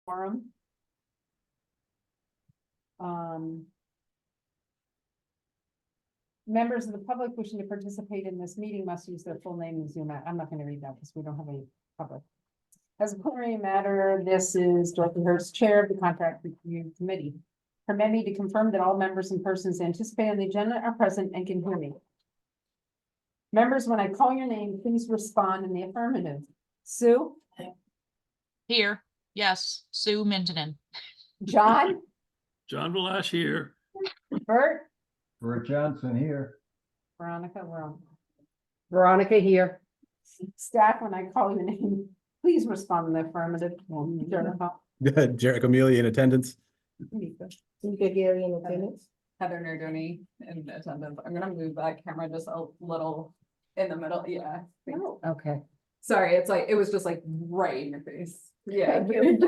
Forum. Members of the public wishing to participate in this meeting must use their full name and Zoom. I'm not going to read that because we don't have any public. As a preliminary matter, this is Dorothy Hurst, Chair of the Contract Review Committee. Permit me to confirm that all members and persons anticipated on the agenda are present and can hear me. Members, when I call your name, please respond in the affirmative. Sue? Here, yes, Sue Mintonen. John? John Valash here. Bert? Bert Johnson here. Veronica, we're on. Veronica here. Staff, when I call your name, please respond in the affirmative. Jennifer. Jericho Mealy in attendance. Nika Gary in attendance. Heather Nardoni in attendance. I'm gonna move that camera just a little in the middle. Yeah. Okay. Sorry, it's like, it was just like right in your face. Yeah. Okay.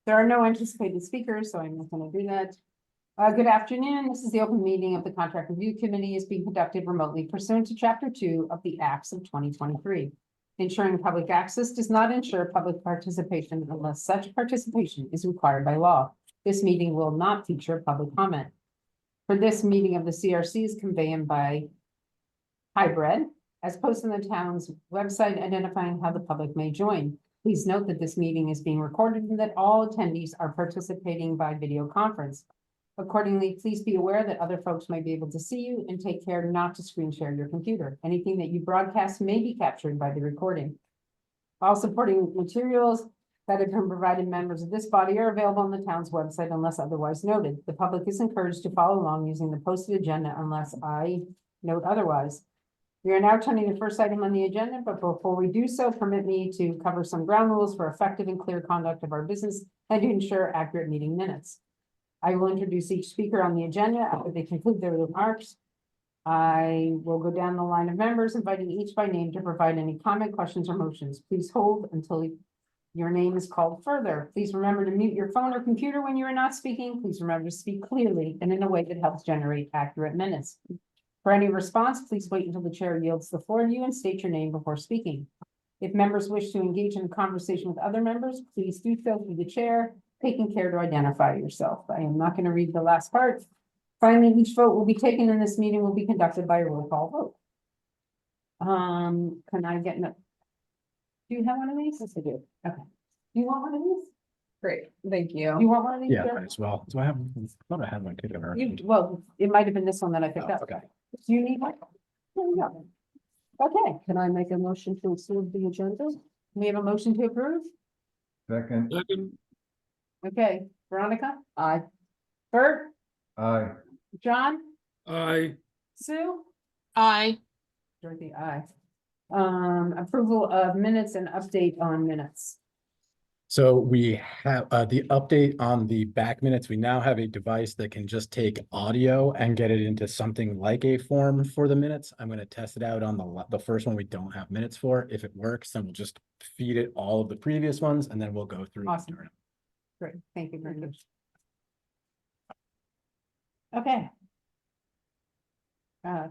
There are no anticipated speakers, so I'm not going to do that. Good afternoon. This is the open meeting of the Contract Review Committee is being conducted remotely pursuant to Chapter 2 of the Acts of 2023. Ensuring public access does not ensure public participation unless such participation is required by law. This meeting will not feature public comment. For this meeting of the CRC is conveyed by hybrid, as posted on the town's website identifying how the public may join. Please note that this meeting is being recorded and that all attendees are participating by video conference. Accordingly, please be aware that other folks might be able to see you and take care not to screen share your computer. Anything that you broadcast may be captured by the recording. All supporting materials that have been provided members of this body are available on the town's website unless otherwise noted. The public is encouraged to follow along using the posted agenda unless I note otherwise. We are now turning to the first item on the agenda, but before we do so, permit me to cover some ground rules for effective and clear conduct of our business and to ensure accurate meeting minutes. I will introduce each speaker on the agenda after they conclude their remarks. I will go down the line of members, inviting each by name to provide any comment, questions, or motions. Please hold until your name is called further. Please remember to mute your phone or computer when you are not speaking. Please remember to speak clearly and in a way that helps generate accurate minutes. For any response, please wait until the chair yields the floor to you and state your name before speaking. If members wish to engage in a conversation with other members, please do so through the chair, taking care to identify yourself. I am not going to read the last part. Finally, each vote will be taken in this meeting will be conducted by a roll call vote. Can I get do you have one of these? Yes, I do. Okay. Do you want one of these? Great, thank you. You want one of these? Yeah, Jeff? might as well. Do I have? I thought I had one too. Well, it might have been this one that I picked up. Okay. Do you need one? There we go. Okay, Can I make a motion to approve the agenda? we have a motion to approve. Second, Second, Okay, Veronica, Aye. Bert, aye. John, aye. Sue, Aye, Dorothy, aye. Approval of minutes and update on minutes. So we have the update on the back minutes. We now have a device that can just take audio and get it into something like a form for the minutes. I'm going to test it out on the first one we don't have minutes for. If it works, then we'll just feed it all of the previous ones and then we'll go through. Awesome. Great, thank you very much. Okay.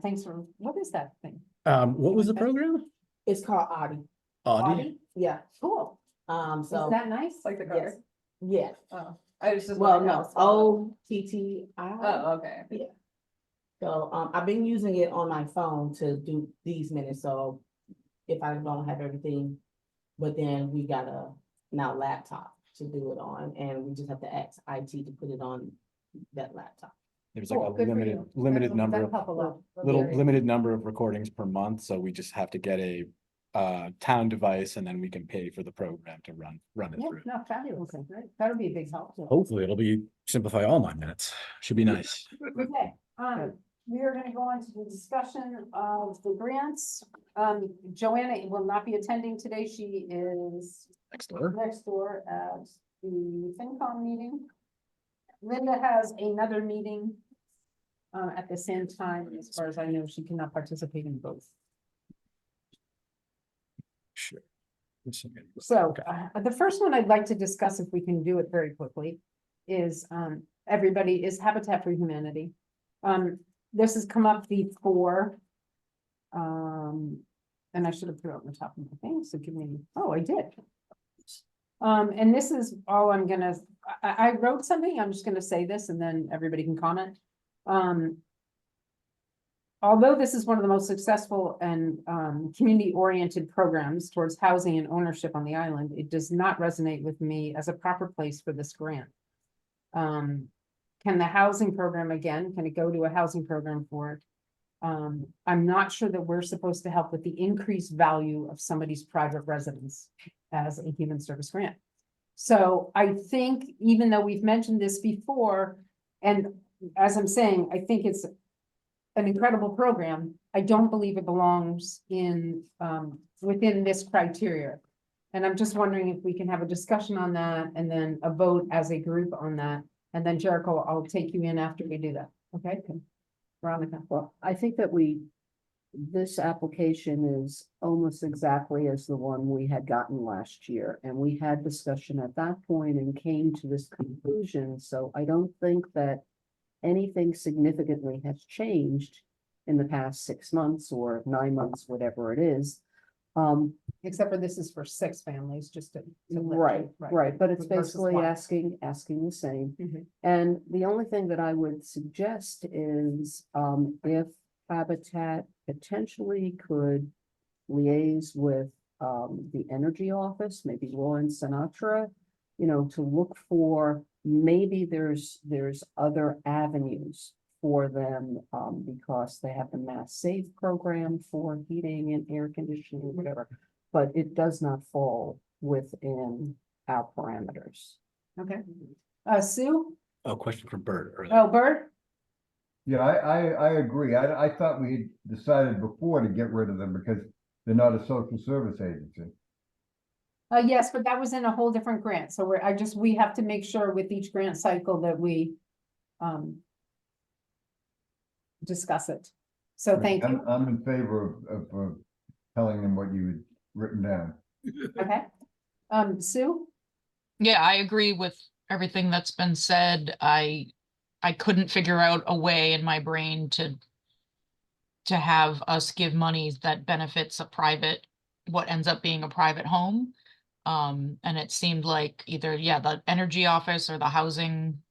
Thanks for, what is that thing? What was the program? It's called Audi. Audi? Yeah. Cool. So. Is that nice? Like the Yes. car. Yeah. Oh, I was just. Well, wondering how no, it's spelled. OTTI. Oh, okay. Yeah. So, I've been using it on my phone to do these minutes, so if I don't have everything, but then we got a now laptop to do it on, and we just have to ask IT to put it on that laptop. There's like Cool, a good for limited, you. limited That'll number, help a lot. limited number of recordings per month. So we just have to get a town device and then we can pay for the program to run it Yeah, through. no, fabulous, great, that'll be a big help. Hopefully it'll simplify all my minutes. Should be nice. Okay, we are gonna go on to the discussion of the grants. Joanna will not be attending today. She is Next door. next door at the FinCom meeting. Linda has another meeting at the same time. As far as I know, she cannot participate in both. Sure. So the first one I'd like to discuss, if we can do it very quickly, is is Habitat for Humanity. This has come up before. and I should have put it on the top of my thing, so give me, oh, I did. And this is all I'm gonna, I wrote something, I'm just gonna say this and then everybody can comment. Although this is one of the most successful and community-oriented programs towards housing and ownership on the island, it does not resonate with me as a proper place for this grant. Can the housing program, again, can it go to a housing program for it? I'm not sure that we're supposed to help with the increased value of somebody's private residence as a human service grant. So I think even though we've mentioned this before, and as I'm saying, I think it's an incredible program, I don't believe it belongs in, within this criteria. And I'm just wondering if we can have a discussion on that and then a vote as a group on that. And then Jericho, I'll take you in after we do that, okay? Veronica. Well, I think that this application is almost exactly as the one we had gotten last year. And we had discussion at that point and came to this conclusion. So I don't think that anything significantly has changed in the past 6 months or 9 months, whatever it is. Except for this is for 6 families, just to. Right, but it's Versus basically one. asking the same. Mhm. And the only thing that I would suggest is, if Habitat potentially could liaise with, the energy office, maybe Lauren Sinatra, to look for, maybe there's other avenues for them, because they have the Mass Save program for heating and air conditioning, whatever. But it does not fall within our parameters. Okay. Sue? Oh, question for Bert earlier. Oh, Bert? Yeah, I agree. I thought we had decided before to get rid of them because they're not a social service agency. Yes, but that was in a whole different grant, so we have to make sure with each grant cycle that we discuss it. So thank you, I'm in favor of telling them what you had written down. okay. Sue? Yeah, I agree with everything that's been said. I couldn't figure out a way in my brain to have us give money that benefits what ends up being a private home. And it seemed like either, the energy office or the housing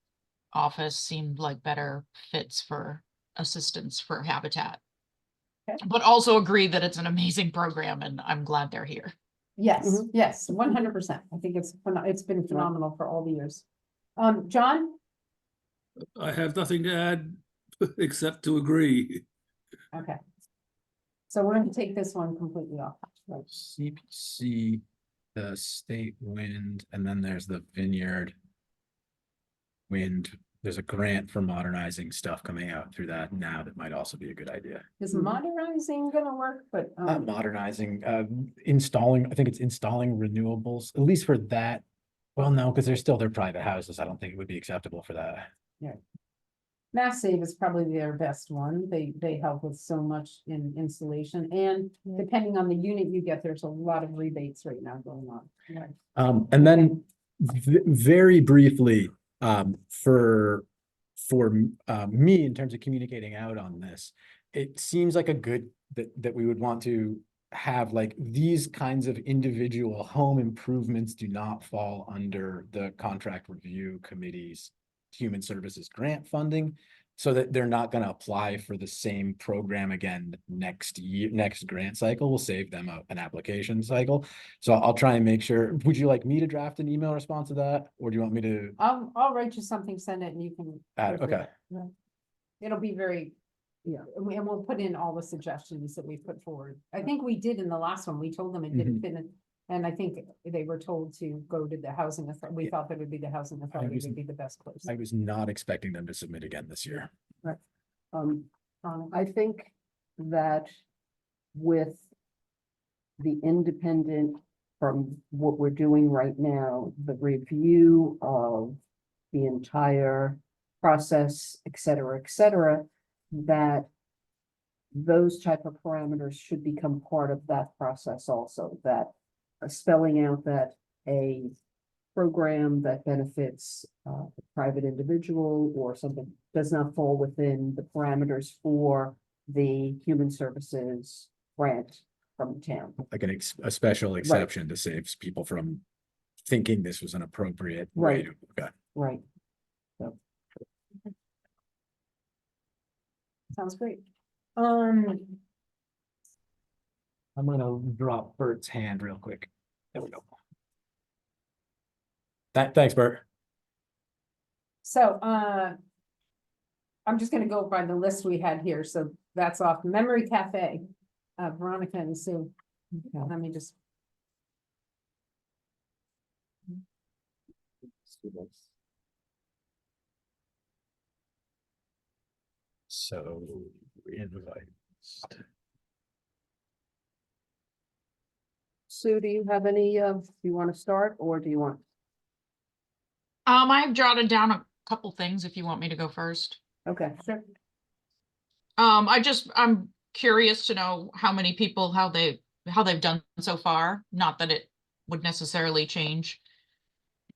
office seemed like better fits for assistance for Habitat. Okay. But also agree that it's an amazing program and I'm glad they're here. Yes, yes, 100%. I think it's been phenomenal for all the years. John? I have nothing to add except to agree. Okay. So we're going to take this one completely off. Right. CPC, the state wind, and then there's the vineyard wind. There's a grant for modernizing stuff coming out through that now that might also be a good idea. Is modernizing gonna work, but Not modernizing, installing, I think it's installing renewables, at least for that. Well, no, because they're private houses. I don't think it would be acceptable for that. Mass Save is probably their best one. They help with so much in installation, and depending on the unit you get, there's a lot of rebates right now going on. Right. And then very briefly, for me, in terms of communicating out on this, it seems like a good that we would want to have, like, these kinds of individual home improvements do not fall under the contract review committee's human services grant funding, so that they're not going to apply for the same program again next grant cycle. Will save them an application cycle. So I'll try and make sure. Would you like me to draft an email response to that, or do you want me to I'll write you something, send it, and you can. add? Okay. Yeah. It'll be very, and we'll put in all the suggestions that we put forward. I think we did in the last one. We told them it didn't fit in. And I think they were told to go to the housing authority. We thought that would be the housing authority would be the best place. I was not expecting them to submit again this year. I think that with the independent, from what we're doing right now, the review of the entire process, et cetera, that those type of parameters should become part of that process also, that spelling out that a program that benefits a private individual or something does not fall within the parameters for the human services grant from town. Like a special exception to save people from thinking this was an appropriate way Right. to, okay. Right. Sounds great. I'm gonna drop Bert's hand real quick. There we go. Thanks, Bert. So, I'm just gonna go by the list we had here, so that's off Memory Cafe, Veronica and Sue. Let me just, So, invite. Sue, do you have any, do you want to start or do you want? I've jotted down a couple things if you want me to go first. Okay, sure. I'm curious to know how many people, how they've done so far. Not that it would necessarily change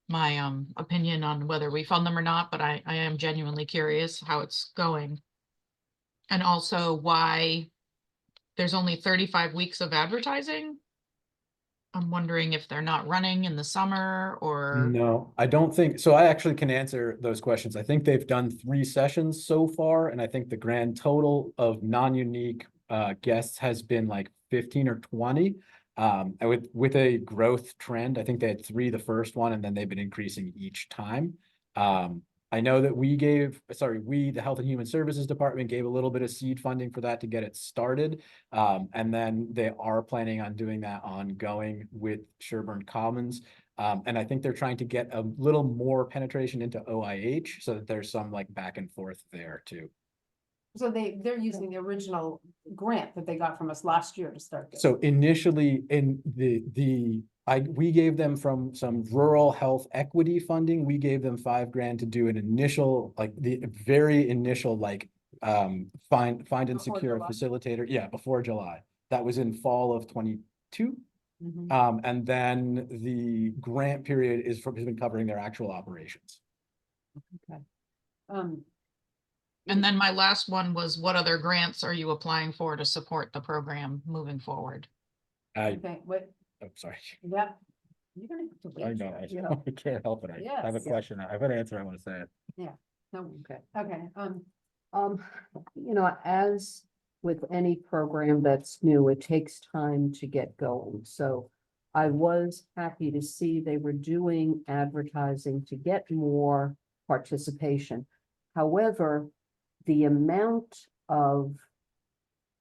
my opinion on whether we fund them or not, but I am genuinely curious how it's going. And also why there's only 35 weeks of advertising. I'm wondering if they're not running in the summer or. No, I don't think, so I actually can answer those questions. I think they've done 3 sessions so far, and I think the grand total of non-unique guests has been like 15 or 20. And with a growth trend, I think they had 3 the first one, and then they've been increasing each time. I know that the Health and Human Services Department gave a little bit of seed funding for that to get it started. And then they are planning on doing that ongoing with Sherburne Commons. And I think they're trying to get a little more penetration into OIH so that there's some like back and forth there too. So they're using the original grant that they got from us last year to start this. So initially in we gave them from some rural health equity funding, we gave them $5,000 to do an initial, like the very initial, like find and Before secure July. facilitator. Yeah, before July. That was in fall of 22. Mhm. And then the grant period has been covering their actual operations. And then my last one was, what other grants are you applying for to support the program moving forward? Okay, what, I'm sorry. yep. You're gonna have to wait. Yeah. I can't help it. I have a Yes. question. I have an answer. I want to say it. No, okay. okay, You know, as with any program that's new, it takes time to get going. So I was happy to see they were doing advertising to get more participation. However, the amount of,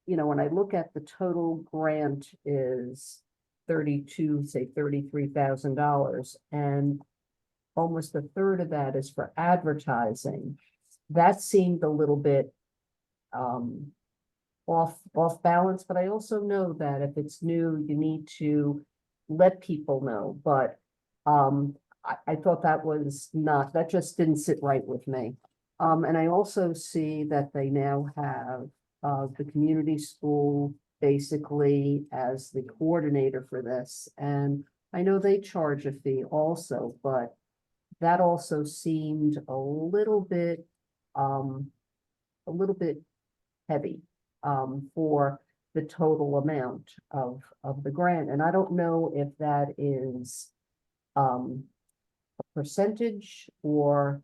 when I look at the total grant is $33,000, and almost a third of that is for advertising. That seemed a little bit off balance, but I also know that if it's new, you need to let people know. But I thought that just didn't sit right with me. And I also see that they now have the community school basically as the coordinator for this. And I know they charge a fee also, but that also seemed a little bit heavy for the total amount of the grant. And I don't know if that is a percentage or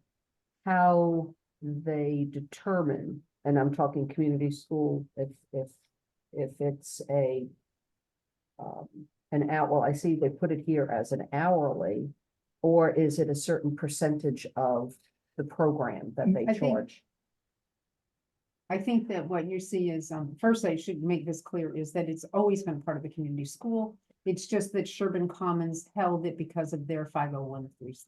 how they determine, and I'm talking community school, if it's an hour, well, I see they put it here as an hourly, or is it a certain percentage of the program that they I think- charge? I think that what you see is, first I should make this clear, is that it's always been part of the community school. It's just that Sherburne Commons held it because of their 501(c)(3),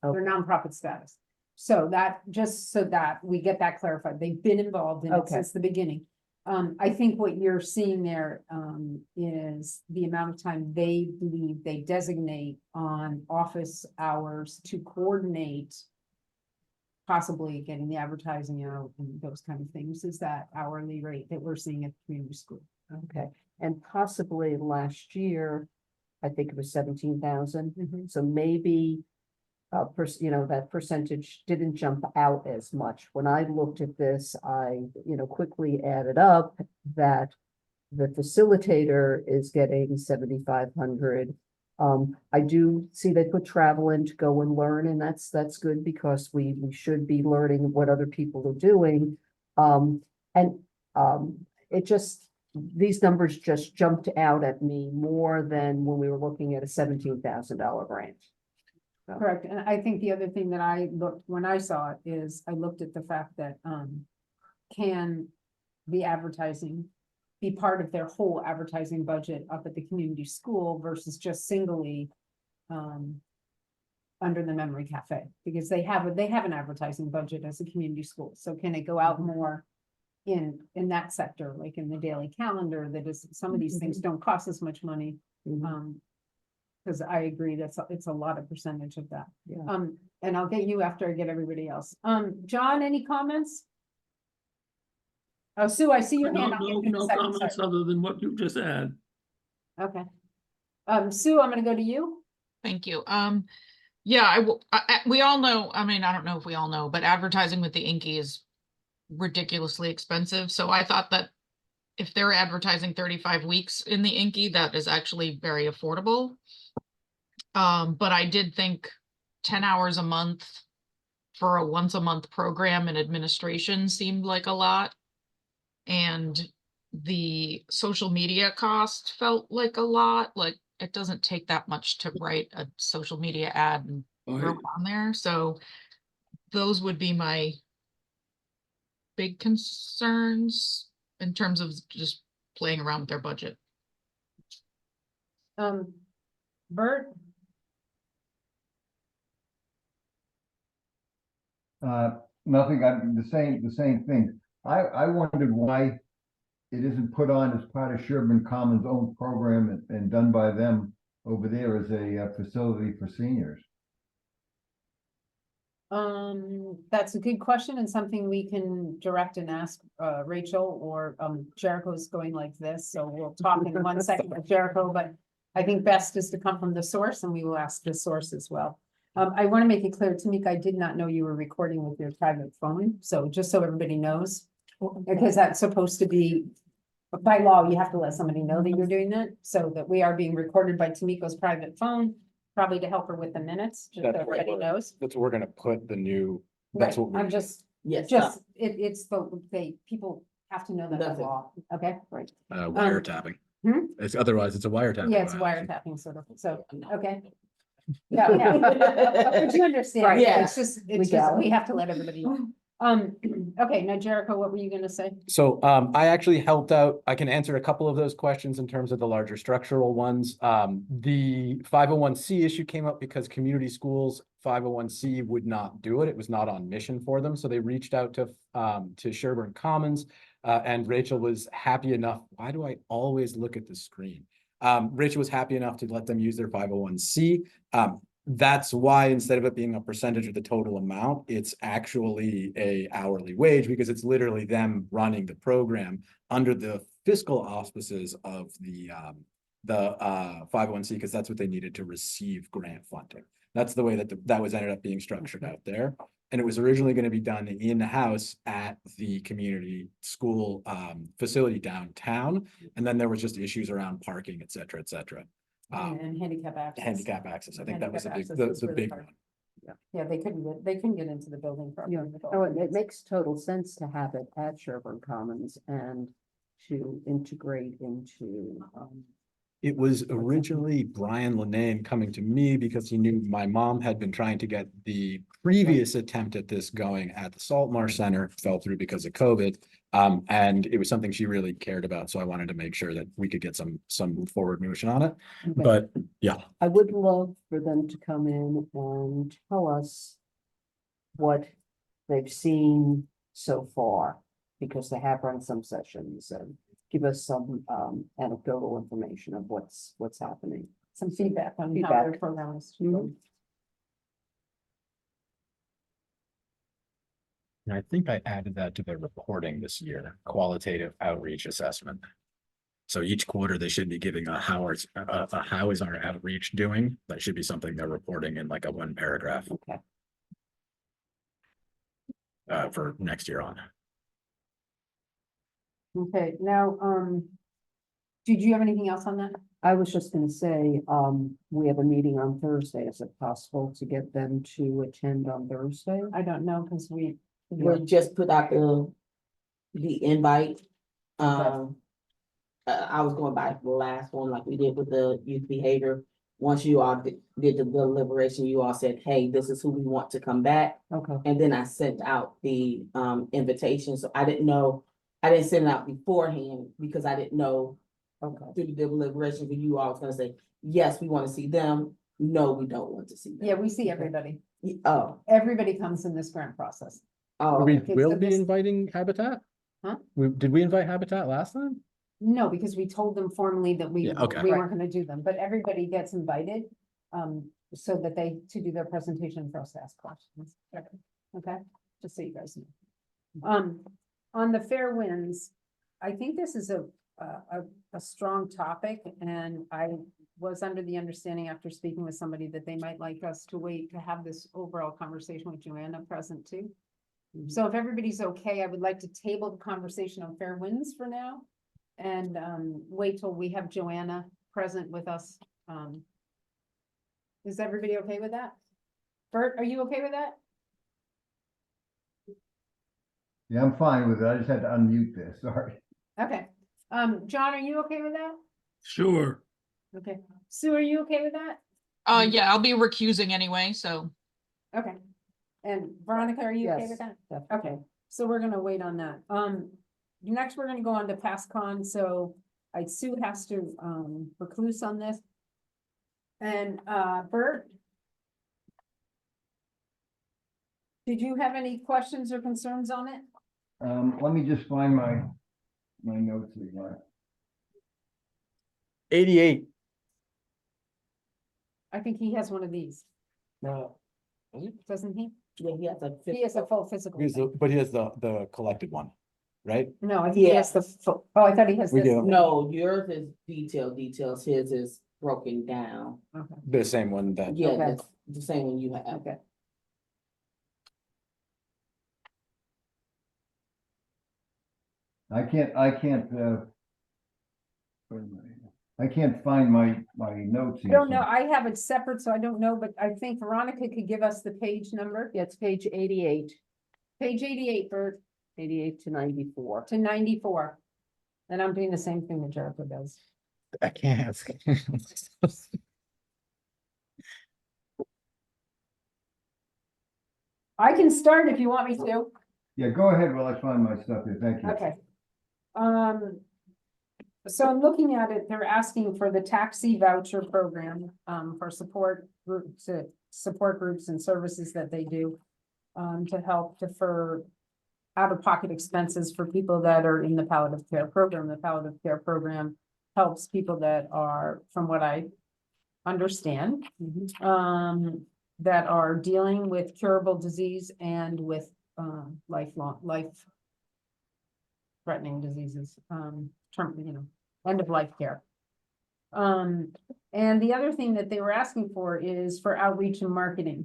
their nonprofit status. So that, just so that we get that clarified, they've been involved in it Okay. since the beginning. I think what you're seeing there, is the amount of time they believe they designate on office hours to coordinate possibly getting the advertising out and those kind of things, is that hourly rate that we're seeing at the community school. Okay, and possibly last year, I think it was 17,000. So maybe that percentage didn't jump out as much. When I looked at this, I, quickly added up that the facilitator is getting 7,500. I do see they put travel in to go and learn, and that's good because we should be learning what other people are doing. It just, these numbers just jumped out at me more than when we were looking at a $17,000 grant. So, Correct, and I think the other thing that I looked, when I saw it, is I looked at the fact that, can the advertising be part of their whole advertising budget up at the community school versus just singly, under the Memory Cafe, because they have an advertising budget as a community school, so can it go out more in that sector, like in the daily calendar, that is, some of these things don't cost as much money. mhm, Because I agree, it's a lot of percentage of that. yeah. And I'll get you after I get everybody else. John, any comments? Oh, Sue, I see your No, hand. I'll no, get you in a no second, comments sorry. other than what you just had. Okay. Sue, I'm gonna go to you. Thank you. Yeah, we all know, I mean, I don't know if we all know, but advertising with the Inky is ridiculously expensive. So I thought that if they're advertising 35 weeks in the Inky, that is actually very affordable. But I did think 10 hours a month for a once a month program in administration seemed like a lot. And the social media cost felt like a lot, like it doesn't take that much to write a social media ad and throw Right. it on there. So those would be my big concerns in terms of just playing around with their budget. Bert, Nothing, the same thing. I wondered why it isn't put on as part of Sherburne Commons' own program and done by them over there as a facility for seniors. that's a good question and something we can direct and ask Rachel, or Jericho's going like this, so we'll talk in 1 second with Jericho, but I think best is to come from the source, and we will ask the source as well. I want to make it clear, Tamika, I did not know you were recording with your private phone, so just so everybody knows, because that's supposed to be, by law, you have to let somebody know that you're doing that, so that we are being recorded by Tamika's private phone, probably to help her with the minutes, just so That's right. everybody knows. That's what we're gonna put the new, that's Right, what we. I'm just, Yes. it's people have to know that That's the it. law, okay, right? Wiretapping. Hmm? It's otherwise it's a wiretapping. Yeah, it's violation. wiretapping sort of, so, okay. Yeah, yeah, but you understand, Right, yeah, yeah. it's just, got it. we have to let everybody know. Okay, now Jericho, what were you gonna say? So I actually helped out. I can answer a couple of those questions in terms of the larger structural ones. The 501c issue came up because community schools 501c would not do it. It was not on mission for them. So they reached out to Sherburne Commons, and Rachel was happy enough. Why do I always look at the screen? Rachel was happy enough to let them use their 501c. That's why instead of it being a percentage of the total amount, it's actually a hourly wage, because it's literally them running the program under the fiscal auspices of the 501c, because that's what they needed to receive grant funding. That's the way that that was ended up being structured out there. And it was originally going to be done in-house at the community school facility downtown. And then there was just issues around parking, et cetera, et cetera. And handicap access. Handicap access. I think that was the Handicap big, access was the really big hard. one. Yeah, they couldn't get into the building properly. Yeah. with all Oh, the it kids. makes total sense to have it at Sherburne Commons and to integrate into, It was originally Brian Lenane coming to me because he knew my mom had been trying to get the previous attempt at this going at the Saltmarsh Center, fell through because of COVID. And it was something she really cared about. So I wanted to make sure that we could get some forward motion on it. Okay. But yeah, I would love for them to come in and tell us what they've seen so far, because they have run some sessions, and give us some anecdotal information of what's happening. Some feedback on how Feedback. their program is. Mhm. I think I added that to their reporting this year, qualitative outreach assessment. So each quarter they should be giving a how is our outreach doing? That should be something they're reporting in like a 1 paragraph Okay. for next year on. Okay, now, Did you have anything else on that? I was just gonna say, we have a meeting on Thursday. Is it possible to get them to attend on Thursday? I don't know, because we, We just put out the invite. I was going by the last one, like we did with the youth behavior. Once you all did the deliberation, you all said, hey, this is who we want to come back. Okay, And then I sent out the invitation, so I didn't send it out beforehand because I didn't know okay. through the deliberation, but you all was gonna say, yes, we want to see them, no, we don't want to see them. yeah, we see everybody. Oh, Everybody comes in this grant process. We okay. will so be this- inviting Habitat? Huh? Did we invite Habitat last time? No, because we told them formally that we, Yeah, okay. we weren't gonna do them, but everybody gets invited. So that to do their presentation for us to ask questions. Okay, just so you guys know. On the fair winds, I think this is a strong topic, and I was under the understanding after speaking with somebody that they might like us to wait to have this overall conversation with Joanna present too. So if everybody's okay, I would like to table the conversation on fair winds for now. And wait till we have Joanna present with us. Is everybody okay with that? Bert, are you okay with that? Yeah, I'm fine with it. I just had to unmute this, sorry. Okay. John, are you okay with that? Sure. Okay. Sue, are you okay with that? Yeah, I'll be recusing anyway, so. Okay. And Veronica, are you okay Yes, with that? definitely. Okay, so we're gonna wait on that. Next, we're gonna go on to PassCon, so Sue has to recluse on this. And Bert? Did you have any questions or concerns on it? Let me just find my notes again. 88. I think he has one of these, No. doesn't he? Yeah, he has a. He has a full physical. thing. But he has the collected one, right? No, I think he has the full, oh, I thought he has We this. do. No, yours is details, his is broken down. Okay, The same one that. Yeah, Okay. that's the same one you have. okay. I can't, I can't find my notes I here. don't know, I have it separate, so I don't know, but I think Veronica could give us the page number. Yeah, it's page 88, Page 88, Bert, 88 to 94. to 94. And I'm doing the same thing that Jericho does. I can't. I can start if you want me to. Yeah, go ahead while I find my stuff here, thank you. Okay. So I'm looking at it, they're asking for the taxi voucher program, for support groups and services that they do. To help defer out-of-pocket expenses for people that are in the palliative care program. The palliative care program helps people that are, from what I understand, that are dealing with curable disease and with life-threatening diseases, end of life care. And the other thing that they were asking for is for outreach and marketing.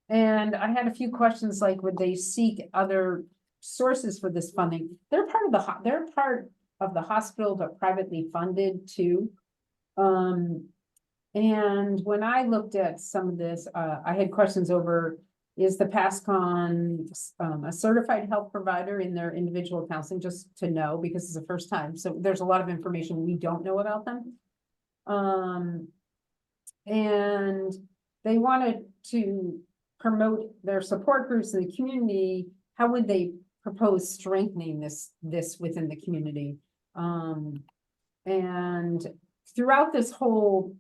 And I had a few questions like, would they seek other sources for this funding? They're part of the hospital, but privately funded too. And when I looked at some of this, I had questions over, is the PassCon a certified health provider in their individual counseling, just to know, because it's the first time. So there's a lot of information we don't know about them. And they wanted to promote their support groups in the community. How would they propose strengthening this within the community? And throughout this whole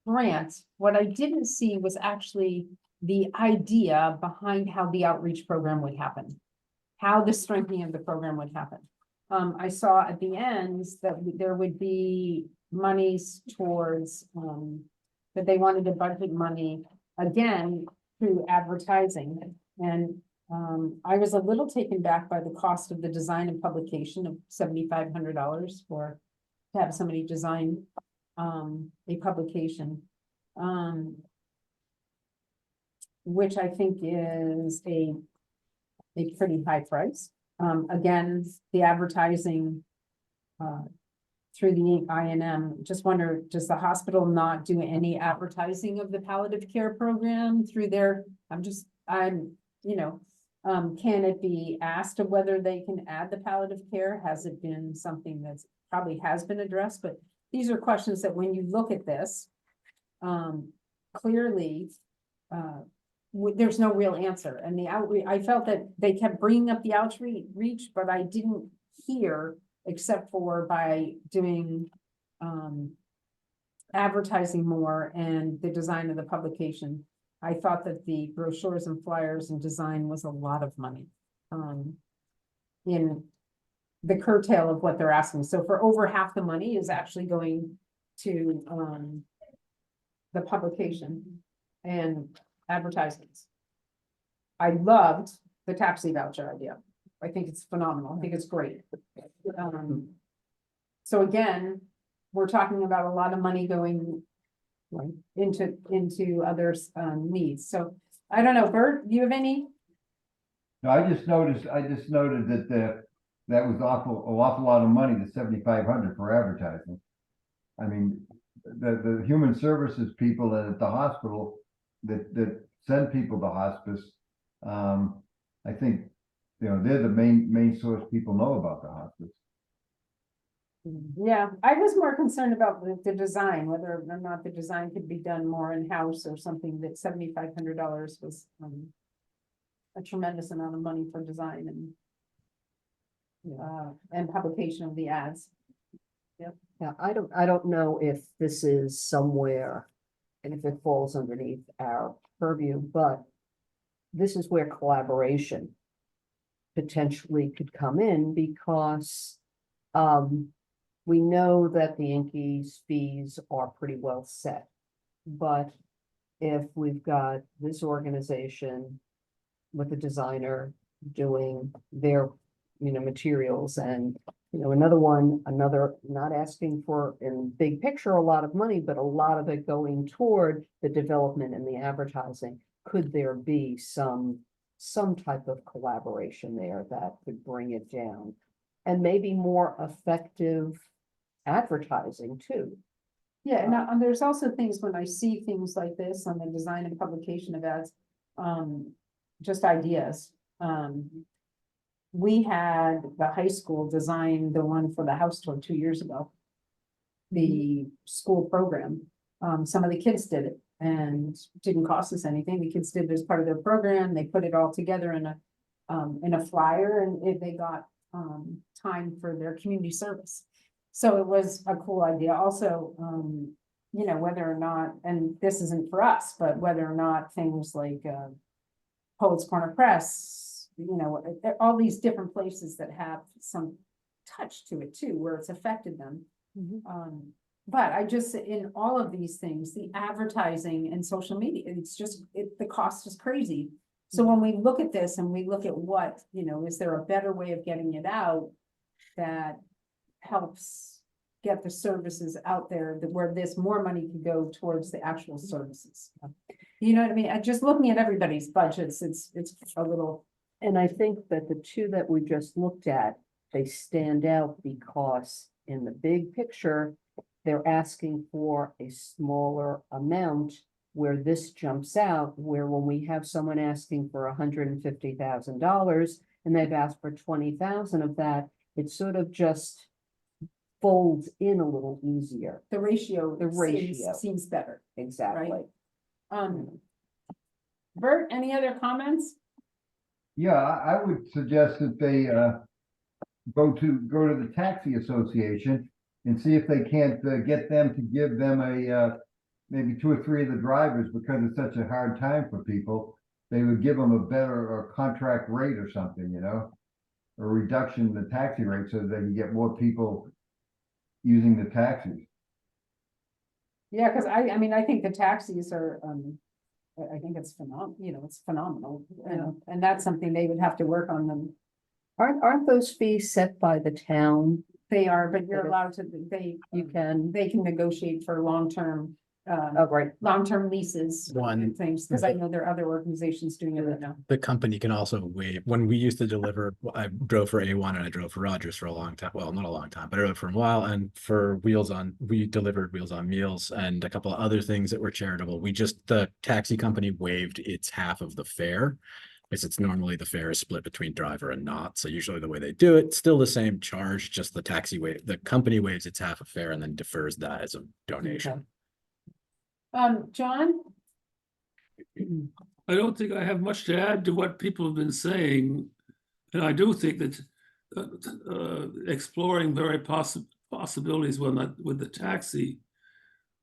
grant, what I didn't see was actually the idea behind how the outreach program would happen, how the strengthening of the program would happen. I saw at the end that there would be monies towards, that they wanted to budget money again through advertising. And I was a little taken back by the cost of the design and publication of $7,500 to have somebody design a publication, which I think is a pretty high price. Again, the advertising. Through the INM, just wonder, does the hospital not do any advertising of the palliative care program through their, can it be asked of whether they can add the palliative care? Has it been something that's probably has been addressed, but these are questions that when you look at this, clearly, there's no real answer. And the outreach, I felt that they kept bringing up the outreach, but I didn't hear, except for by doing, advertising more and the design of the publication. I thought that the brochures and flyers and design was a lot of money. In the curtail of what they're asking. So for over half the money is actually going to, the publication and advertisements. I loved the taxi voucher idea. I think it's phenomenal. I think it's great. So again, we're talking about a lot of money going into others' needs. So I don't know, Bert, do you have any? No, I just noted that that was an awful lot of money, the 7,500 for advertising. I mean, the human services people at the hospital that send people to hospice, I think, they're the main source people know about the hospice. Yeah, I was more concerned about the design, whether or not the design could be done more in-house or something. That $7,500 was a tremendous amount of money for design and publication of the ads. Yeah, I don't know if this is somewhere and if it falls underneath our purview, but this is where collaboration potentially could come in because we know that the Yankees fees are pretty well set. But if we've got this organization with a designer doing their, materials and, another, not asking for in big picture, a lot of money, but a lot of it going toward the development and the advertising, could there be some type of collaboration there that could bring it down? And maybe more effective advertising too. Yeah, and there's also things when I see things like this on the design and publication of ads, just ideas. We had the high school design the one for the house tour 2 years ago. The school program, some of the kids did it and didn't cost us anything. The kids did it as part of their program. They put it all together in a flyer and they got time for their community service. So it was a cool idea. Also, whether or not, and this isn't for us, but whether or not things like Poets Corner Press, all these different places that have some touch to it too, where it's affected them. But I just, in all of these things, the advertising and social media, it's just, the cost is crazy. So when we look at this and we look at what, is there a better way of getting it out that helps get the services out there where this more money can go towards the actual services? You know what I mean? Just looking at everybody's budgets, it's a little. And I think that the two that we just looked at, they stand out because in the big picture, they're asking for a smaller amount where this jumps out, where when we have someone asking for $150,000 and they've asked for 20,000 of that, it sort of just folds in a little easier. The ratio. ratio. Seems better. Exactly. Bert, any other comments? Yeah, I would suggest that they go to the taxi association and see if they can't get them to give them a maybe 2 or 3 of the drivers, because it's such a hard time for people. They would give them a better or contract rate or something, a reduction in the taxi rate so that they can get more people using the taxis. Yeah, because I mean, I think the taxis are, I think it's phenomenal, it's phenomenal. And that's something they would have to work on them. Aren't those fees set by the town? They are, but you're allowed to, they can negotiate for long-term Oh, right. long-term leases. One- and things, because I know there are other organizations doing it right now. The company can also waive, when we used to deliver, I drove for A1 and I drove for Rogers for a long time. Well, not a long time, but I drove for a while. And for we delivered Wheels on Meals and a couple of other things that were charitable. The taxi company waived its half of the fare. Because it's normally the fare is split between driver and not. So usually the way they do it, still the same charge, just the company waives its half a fare and then defers that as a donation. John? I don't think I have much to add to what people have been saying. And I do think that exploring very possibilities with the taxi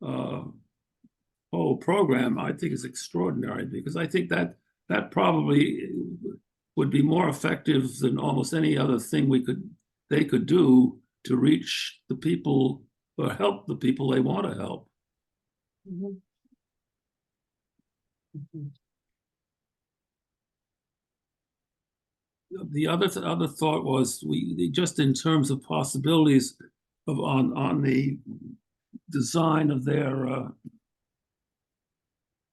whole program, I think is extraordinary, because I think that probably would be more effective than almost any other thing they could do to reach the people or help the people they want to help. The other thought was just in terms of possibilities on the design of their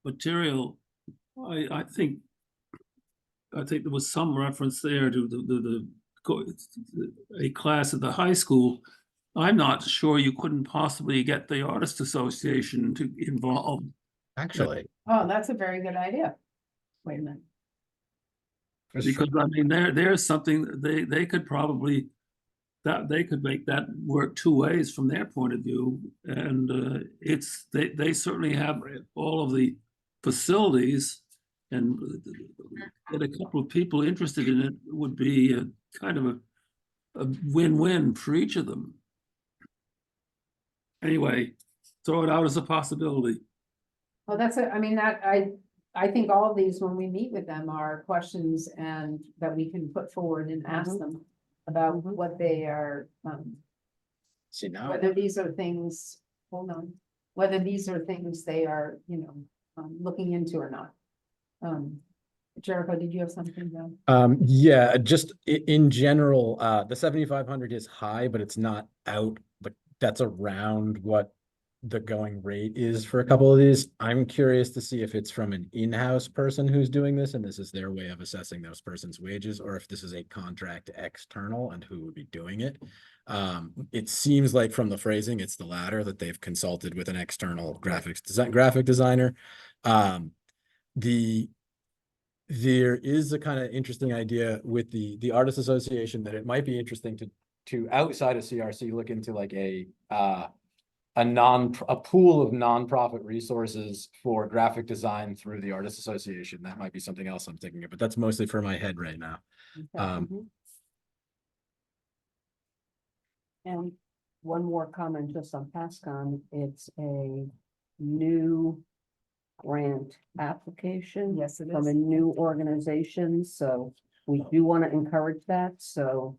material. I think there was some reference there to a class at the high school. I'm not sure you couldn't possibly get the Artist Association to involve. Actually, Oh, that's a very good idea. Wait a minute. Because I mean, there's something they could probably they could make that work two ways from their point of view, and they certainly have all of the facilities, and get a couple of people interested in it would be a kind of a win-win for each of them. Anyway, throw it out as a possibility. Well, I think all of these, when we meet with them, are questions and that we can put forward and ask them about what they are, see now, whether these are things, whether these are things they are, looking into or not. Jericho, did you have something though? yeah, just in general, the 7,500 is high, but it's not out, but that's around what the going rate is for a couple of these. I'm curious to see if it's from an in-house person who's doing this and this is their way of assessing those person's wages, or if this is a contract external and who would be doing it. It seems like from the phrasing, it's the latter, that they've consulted with an external graphic designer. There is a kind of interesting idea with the Artists Association that it might be interesting to outside of CRC look into like a pool of nonprofit resources for graphic design through the Artists Association. That might be something else I'm thinking of, but that's mostly for my head right now. And one more comment just on PASCON, it's a new grant application. Yes, it From a is. new organization, so we do want to encourage that, so,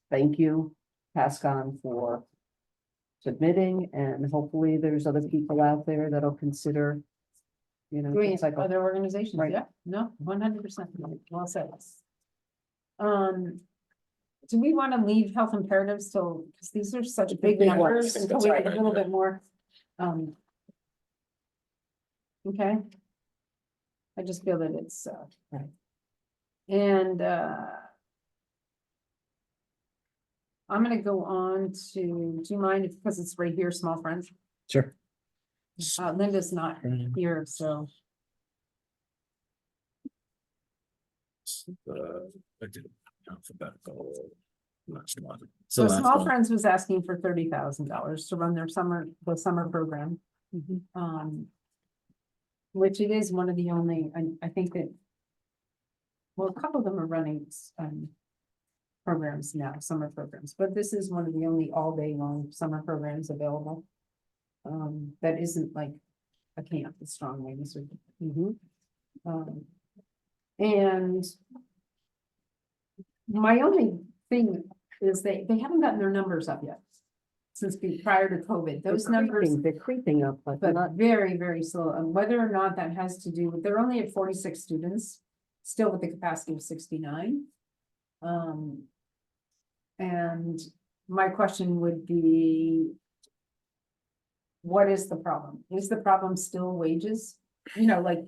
thank you, PASCON, for submitting, and hopefully there's other people out there that'll consider, Doing things like. other organizations, Right. yeah, no, 100%, well said. Do we want to leave health imperatives till, because these are such big big numbers, ones. until we get a little bit more, okay. I just feel that it's, Right. And, I'm gonna go on to, do you mind, because it's right here, small friends, Sure. Linda's not here, so. I did alphabetical last one. So last Small one. Friends was asking for $30,000 to run the summer program. Which it is one of the only, I think that. Well, a couple of them are running, programs now, summer programs, but this is one of the only all day long summer programs available. That isn't like a camp, a strong wings or. And. My only thing is they haven't gotten their numbers up yet. Since prior to COVID, those numbers, They're creeping up, but but not, very, very slow. And whether or not that has to do with, they're only at 46 students, still with the capacity of 69. And my question would be, what is the problem? Is the problem still wages? You know, like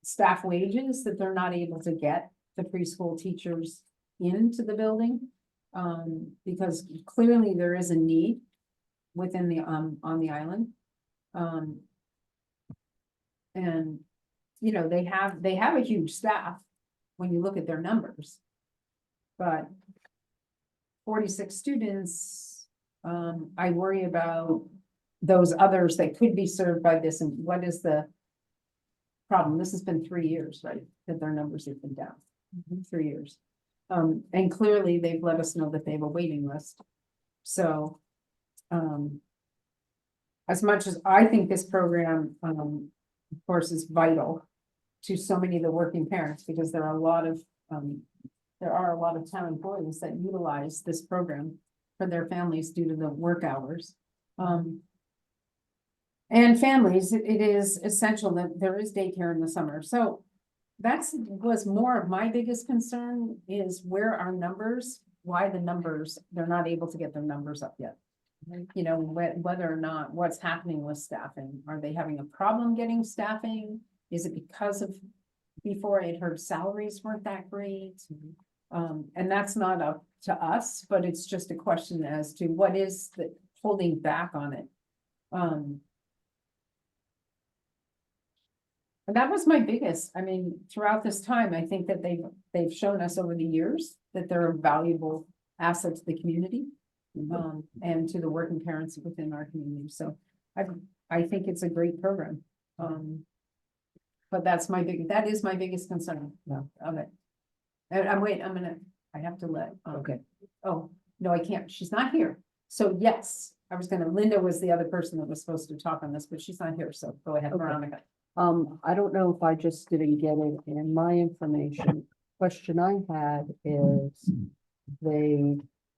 staff wages, that they're not able to get the preschool teachers into the building? Because clearly there is a need within the, on the island. And, you know, they have a huge staff when you look at their numbers. But 46 students, I worry about those others that could be served by this, and what is the problem? This has been 3 years, right, that their numbers have been down, 3 years. And clearly they've let us know that they have a waiting list. So, as much as I think this program, of course, is vital to so many of the working parents, because there are a lot of town employees that utilize this program for their families due to the work hours. And families, it is essential that there is daycare in the summer. So was more of my biggest concern, is where our numbers, why the numbers, they're not able to get their numbers up yet. You know, whether or not, what's happening with staffing, are they having a problem getting staffing? Is it because of, before I had heard salaries weren't that great? And that's not up to us, but it's just a question as to what is the holding back on it. And that was my biggest, I mean, throughout this time, I think that they've shown us over the years that they're a valuable asset to the community. And to the working parents within our community. So I think it's a great program. But that is my biggest concern of it. And I have to let, Okay. oh, no, I can't, she's not here. So yes, Linda was the other person that was supposed to talk on this, but she's not here, so go ahead, Okay. Veronica. I don't know if I just didn't get it in my information. Question I had is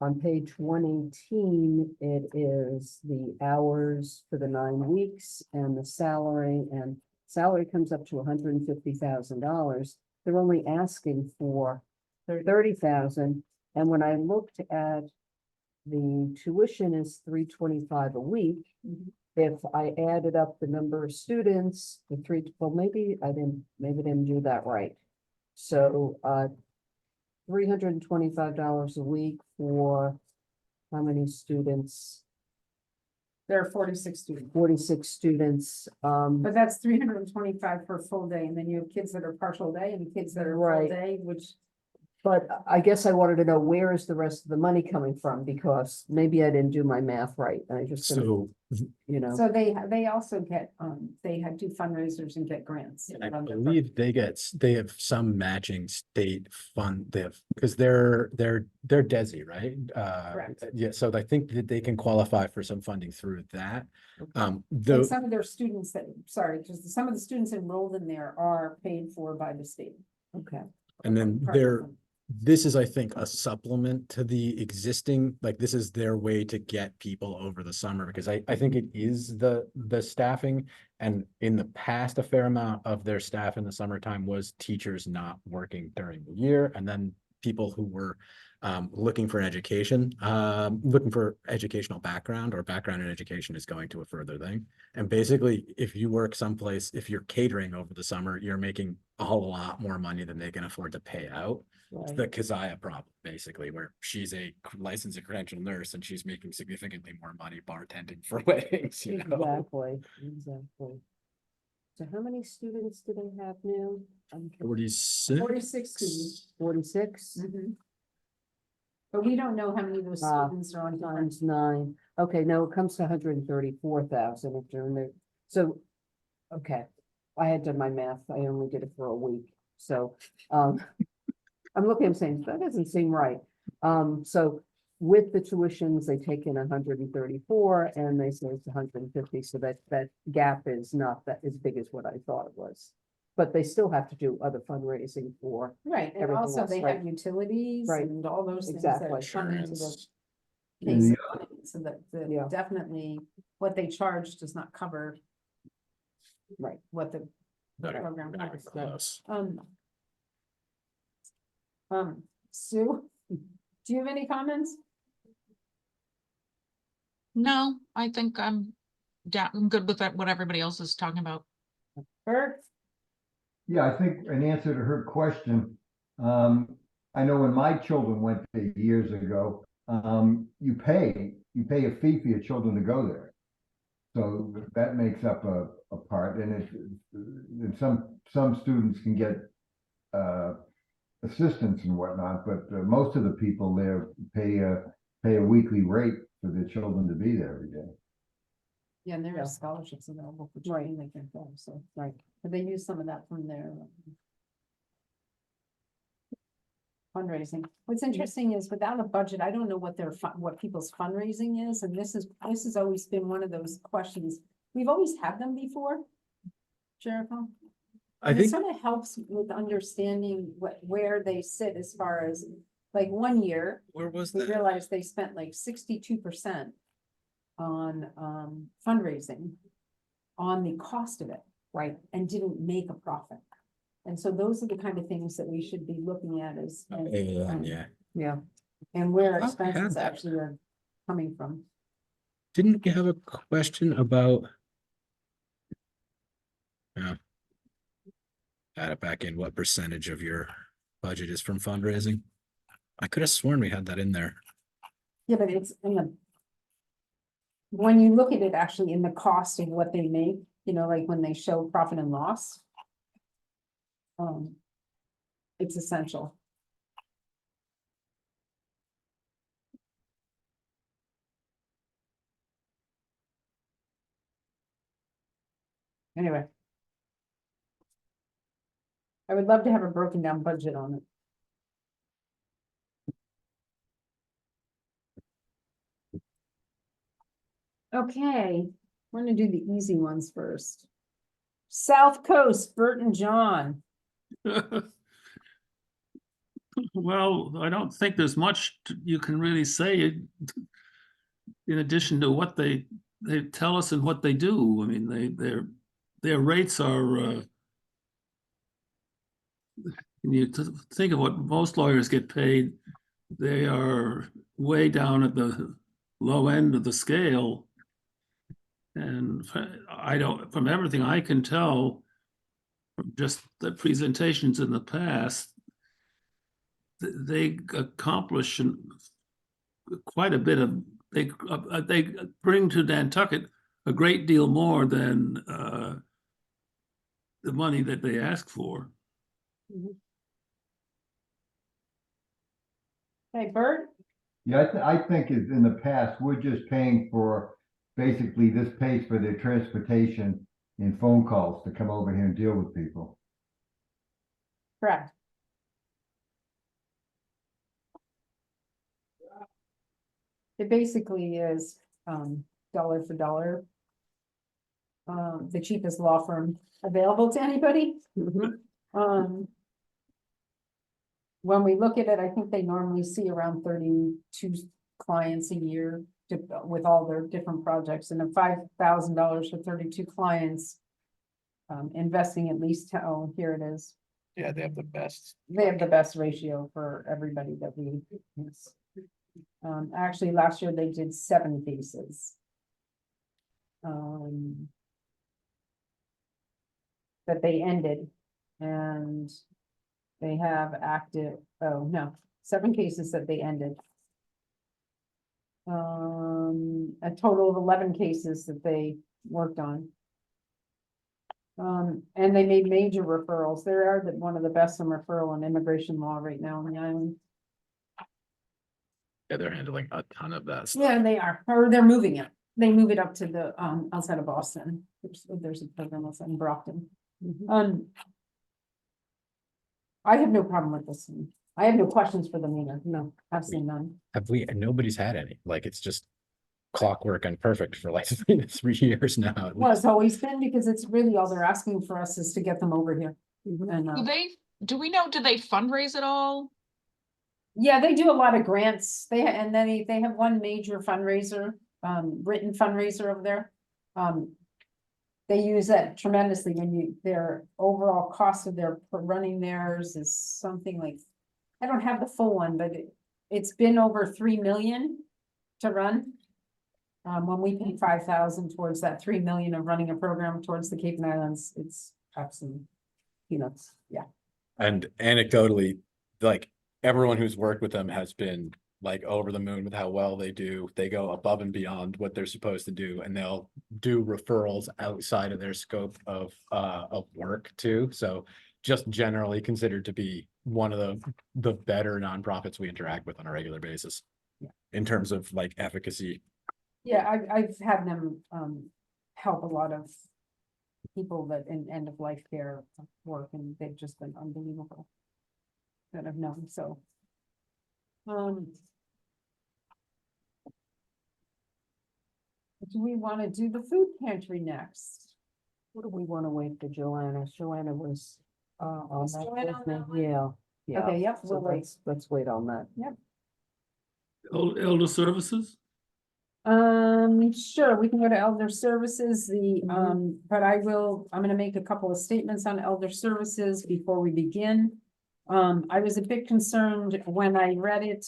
on page 118, it is the hours for the 9 weeks and the salary, and salary comes up to $150,000. They're only asking for 30,000. And when I looked at the tuition is $325 a week. If I added up the number of students, maybe I didn't do that right. So, $325 a week for how many students? There are 46 students, 46 students. but that's 325 for a full day, and then you have kids that are partial day and kids that are full Right. day, which. But I guess I wanted to know, where is the rest of the money coming from? Because maybe I didn't do my math right. And I just, So, So they also get, they do fundraisers and get grants. and I believe they have some matching state fund, because they're DESI, right? Correct. Yeah, so I think that they can qualify for some funding through that. And Though, some of their students because some of the students enrolled in there are paid for by the state. okay. and then this is, I think, a supplement to the existing, like, this is their way to get people over the summer, because I think it is the staffing. And in the past, a fair amount of their staff in the summertime was teachers not working during the year, and then people who were looking for an education, looking for educational background, or background in education is going to a further thing. And basically, if you work someplace, if you're catering over the summer, you're making a whole lot more money than they can afford to pay out. It's the Keziah problem, basically, where she's a licensed and credentialed nurse and she's making significantly more money bartending for weddings, you know? Exactly. So how many students do they have now? 46. 46 students. 46 But we don't know how many of those Ah, students are on different. times 9. Okay, no, it comes to 134,000 if you're in there. So, okay, I had done my math. I only did it for a week. So, I'm looking, I'm saying, that doesn't seem right. So with the tuitions, they take in 134 and they say it's 150. So that gap is not that as big as what I thought it was. But they still have to do other fundraising for, Right, and everything also else, they right. have utilities Right. and all those things that Exactly. come into the. Insurance. basic money, so that Yeah. definitely what they charge does not cover right. what the Better- program better covers. close. Sue, do you have any comments? No, I think I'm I'm good with that, what everybody else is talking about. Bert? Yeah, I think in answer to her question, I know when my children went there years ago, you pay a fee for your children to go there. So that makes up a part, and and some students can get assistance and whatnot, but most of the people there pay a weekly rate for their children to be there every day. Yeah, and there Yeah. are scholarships available for training they can go, so, right, but they use some of that from their fundraising. What's interesting is without a budget, I don't know what what people's fundraising is, and this has always been one of those questions. We've always had them before. Jericho? I And it think, sort of helps with understanding where they sit as far as, like, one year, where was we realized they spent like 62% on fundraising on the cost of it, right, and didn't make a profit. And so those are the kind of things that we should be looking at as Yeah, Yeah. and where I've had expenses that. actually are coming from. didn't you have a question about? Yeah. Add it back in, what percentage of your budget is from fundraising? I could have sworn we had that in there. Yeah, but it's in the. When you look at it actually in the cost of what they make, you know, like when they show profit and loss. It's essential. Anyway. I would love to have a broken down budget on it. Okay, we're gonna do the easy ones first. South Coast, Bert and John. Well, I don't think there's much you can really say in addition to what they tell us and what they do. I mean, their rates are, when you think of what most lawyers get paid, they are way down at the low end of the scale. And from everything I can tell, from just the presentations in the past, they accomplish quite a bit of, they bring to Nantucket a great deal more than the money that they ask for. Hey, Bert? Yeah, I think in the past, we're just paying for, basically this pays for their transportation and phone calls to come over here and deal with people. Correct. It basically is, dollar for dollar. The cheapest law firm available to anybody. When we look at it, I think they normally see around 32 clients a year with all their different projects, and $5,000 for 32 clients. Investing at least, oh, here it is. Yeah, they have the best. They have the best ratio for everybody that we. Yes. Actually, last year they did 7 cases. That they ended, and they have active, 7 cases that they ended. A total of 11 cases that they worked on. And they made major referrals. They are one of the best in referral and immigration law right now on the island. Yeah, they're handling a ton of that stuff. Yeah, they are, or they're moving it. They move it up to the, outside of Boston. There's a program outside in Brockton. I have no problem with this. I have no questions for them either. No, absolutely none. Nobody's had any, like, it's just clockwork and perfect for like 3 years now. at Well, least. it's always been, because it's really all they're asking for us is to get them over here. And, Do we know, do they fundraise at all? yeah, they do a lot of grants. They have one major fundraiser, written fundraiser over there. They use that tremendously their overall cost of their running theirs is something like, I don't have the full one, but it's been over 3 million to run. When we pay 5,000 towards that 3 million of running a program towards the Cape and Islands, it's absolutely peanuts, yeah. And anecdotally, like everyone who's worked with them has been like over the moon with how well they do. They go above and beyond what they're supposed to do, and they'll do referrals outside of their scope of work too. So just generally considered to be one of the better nonprofits we interact with on a regular basis. Yeah. In terms of like efficacy. Yeah, I've had them help a lot of people that in end of life care work, and they've just been unbelievable. That I've known, so. Do we want to do the food pantry next? What do we want to wait for Joanna? Joanna was, on Was that Joanna on with me. that one? Yeah, yeah. Okay, yep, So we'll wait. let's wait on that. Elder services? Sure, we can go to elder services, but I'm gonna make a couple of statements on elder services before we begin. I was a bit concerned when I read it,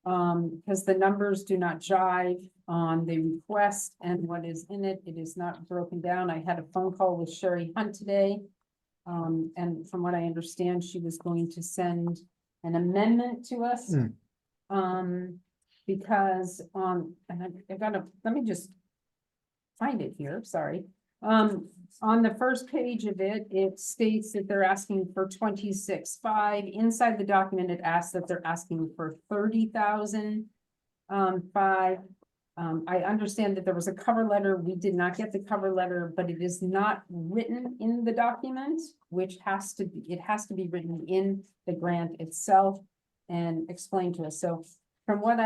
because the numbers do not jive on the request and what is in it. It is not broken down. I had a phone call with Sherry Hunt today. And from what I understand, she was going to send an amendment to us. Because, and I gotta, let me just find it here, sorry. On the first page of it, it states that they're asking for 26,500. Inside the document, it asks that they're asking for 30,000. I understand that there was a cover letter. We did not get the cover letter, but it is not written in the document, which has to be, it has to be written in the grant itself and explained to us. So from what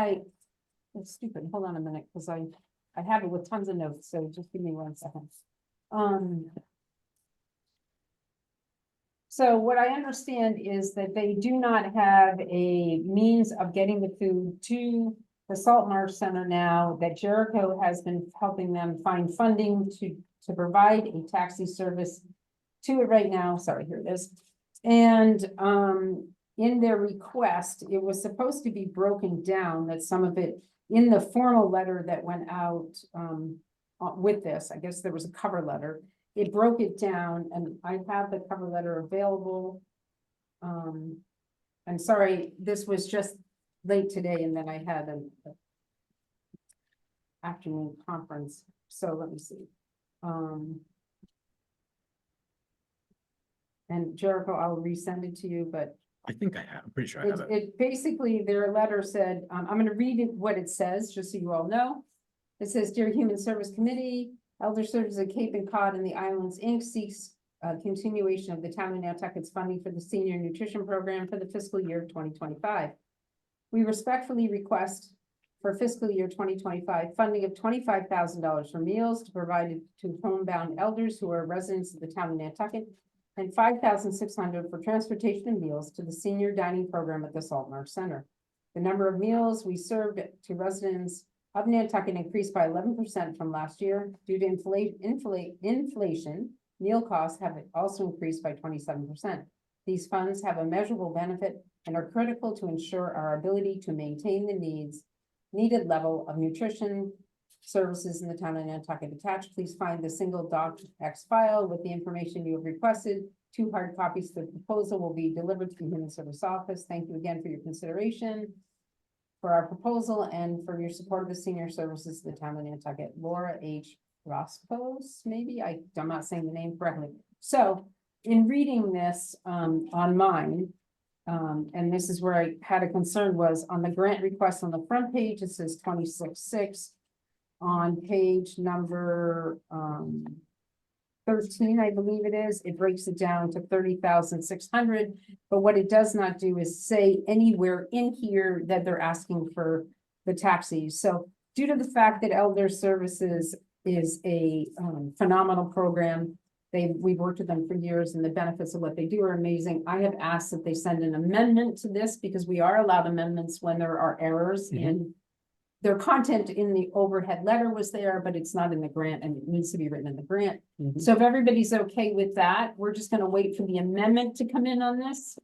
it's stupid, hold on a minute, because I have it with tons of notes, so just give me 1 second. So what I understand is that they do not have a means of getting the food to the Salt Marsh Center now, that Jericho has been helping them find funding to provide a taxi service to it right now. Sorry, here it is. And in their request, it was supposed to be broken down, that some of it in the formal letter that went out with this, I guess there was a cover letter. It broke it down, and I have the cover letter available. I'm sorry, this was just late today, and then I had an afternoon conference, so let me see. And Jericho, I'll resend it to you, but I think I have, I'm pretty sure I have it. it basically, their letter said, I'm gonna read it, what it says, just so you all know. It says, "Dear Human Service Committee, Elder Services of Cape and Cod and the Islands, Inc. seeks continuation of the town of Nantucket's funding for the senior nutrition program for the fiscal year 2025. We respectfully request for fiscal year 2025 funding of $25,000 for meals to provide to homebound elders who are residents of the town of Nantucket, and $5,600 for transportation and meals to the senior dining program at the Salt Marsh Center. The number of meals we served to residents of Nantucket increased by 11% from last year. Due to inflation, meal costs have also increased by 27%. These funds have a measurable benefit and are critical to ensure our ability to maintain the needed level of nutrition services in the town of Nantucket. Attached, please find the single docx file with the information you have requested. 2 hard copies of the proposal will be delivered to the Human Service Office. Thank you again for your consideration for our proposal and for your support of the senior services of the town of Nantucket. Laura H. Roscoe, maybe I'm not saying the name correctly. So in reading this on mine, and this is where I had a concern, was on the grant request on the front page, it says 26,600. On page number 13, I believe it is, it breaks it down to 30,600. But what it does not do is say anywhere in here that they're asking for the taxis. So due to the fact that Elder Services is a phenomenal program, we've worked with them for years, and the benefits of what they do are amazing. I have asked that they send an amendment to this, because we are allowed amendments when there are errors in their content. In the overhead letter was there, but it's not in the grant, and it needs to be written in the grant. So if everybody's okay with that, we're just gonna wait for the amendment to come in on this.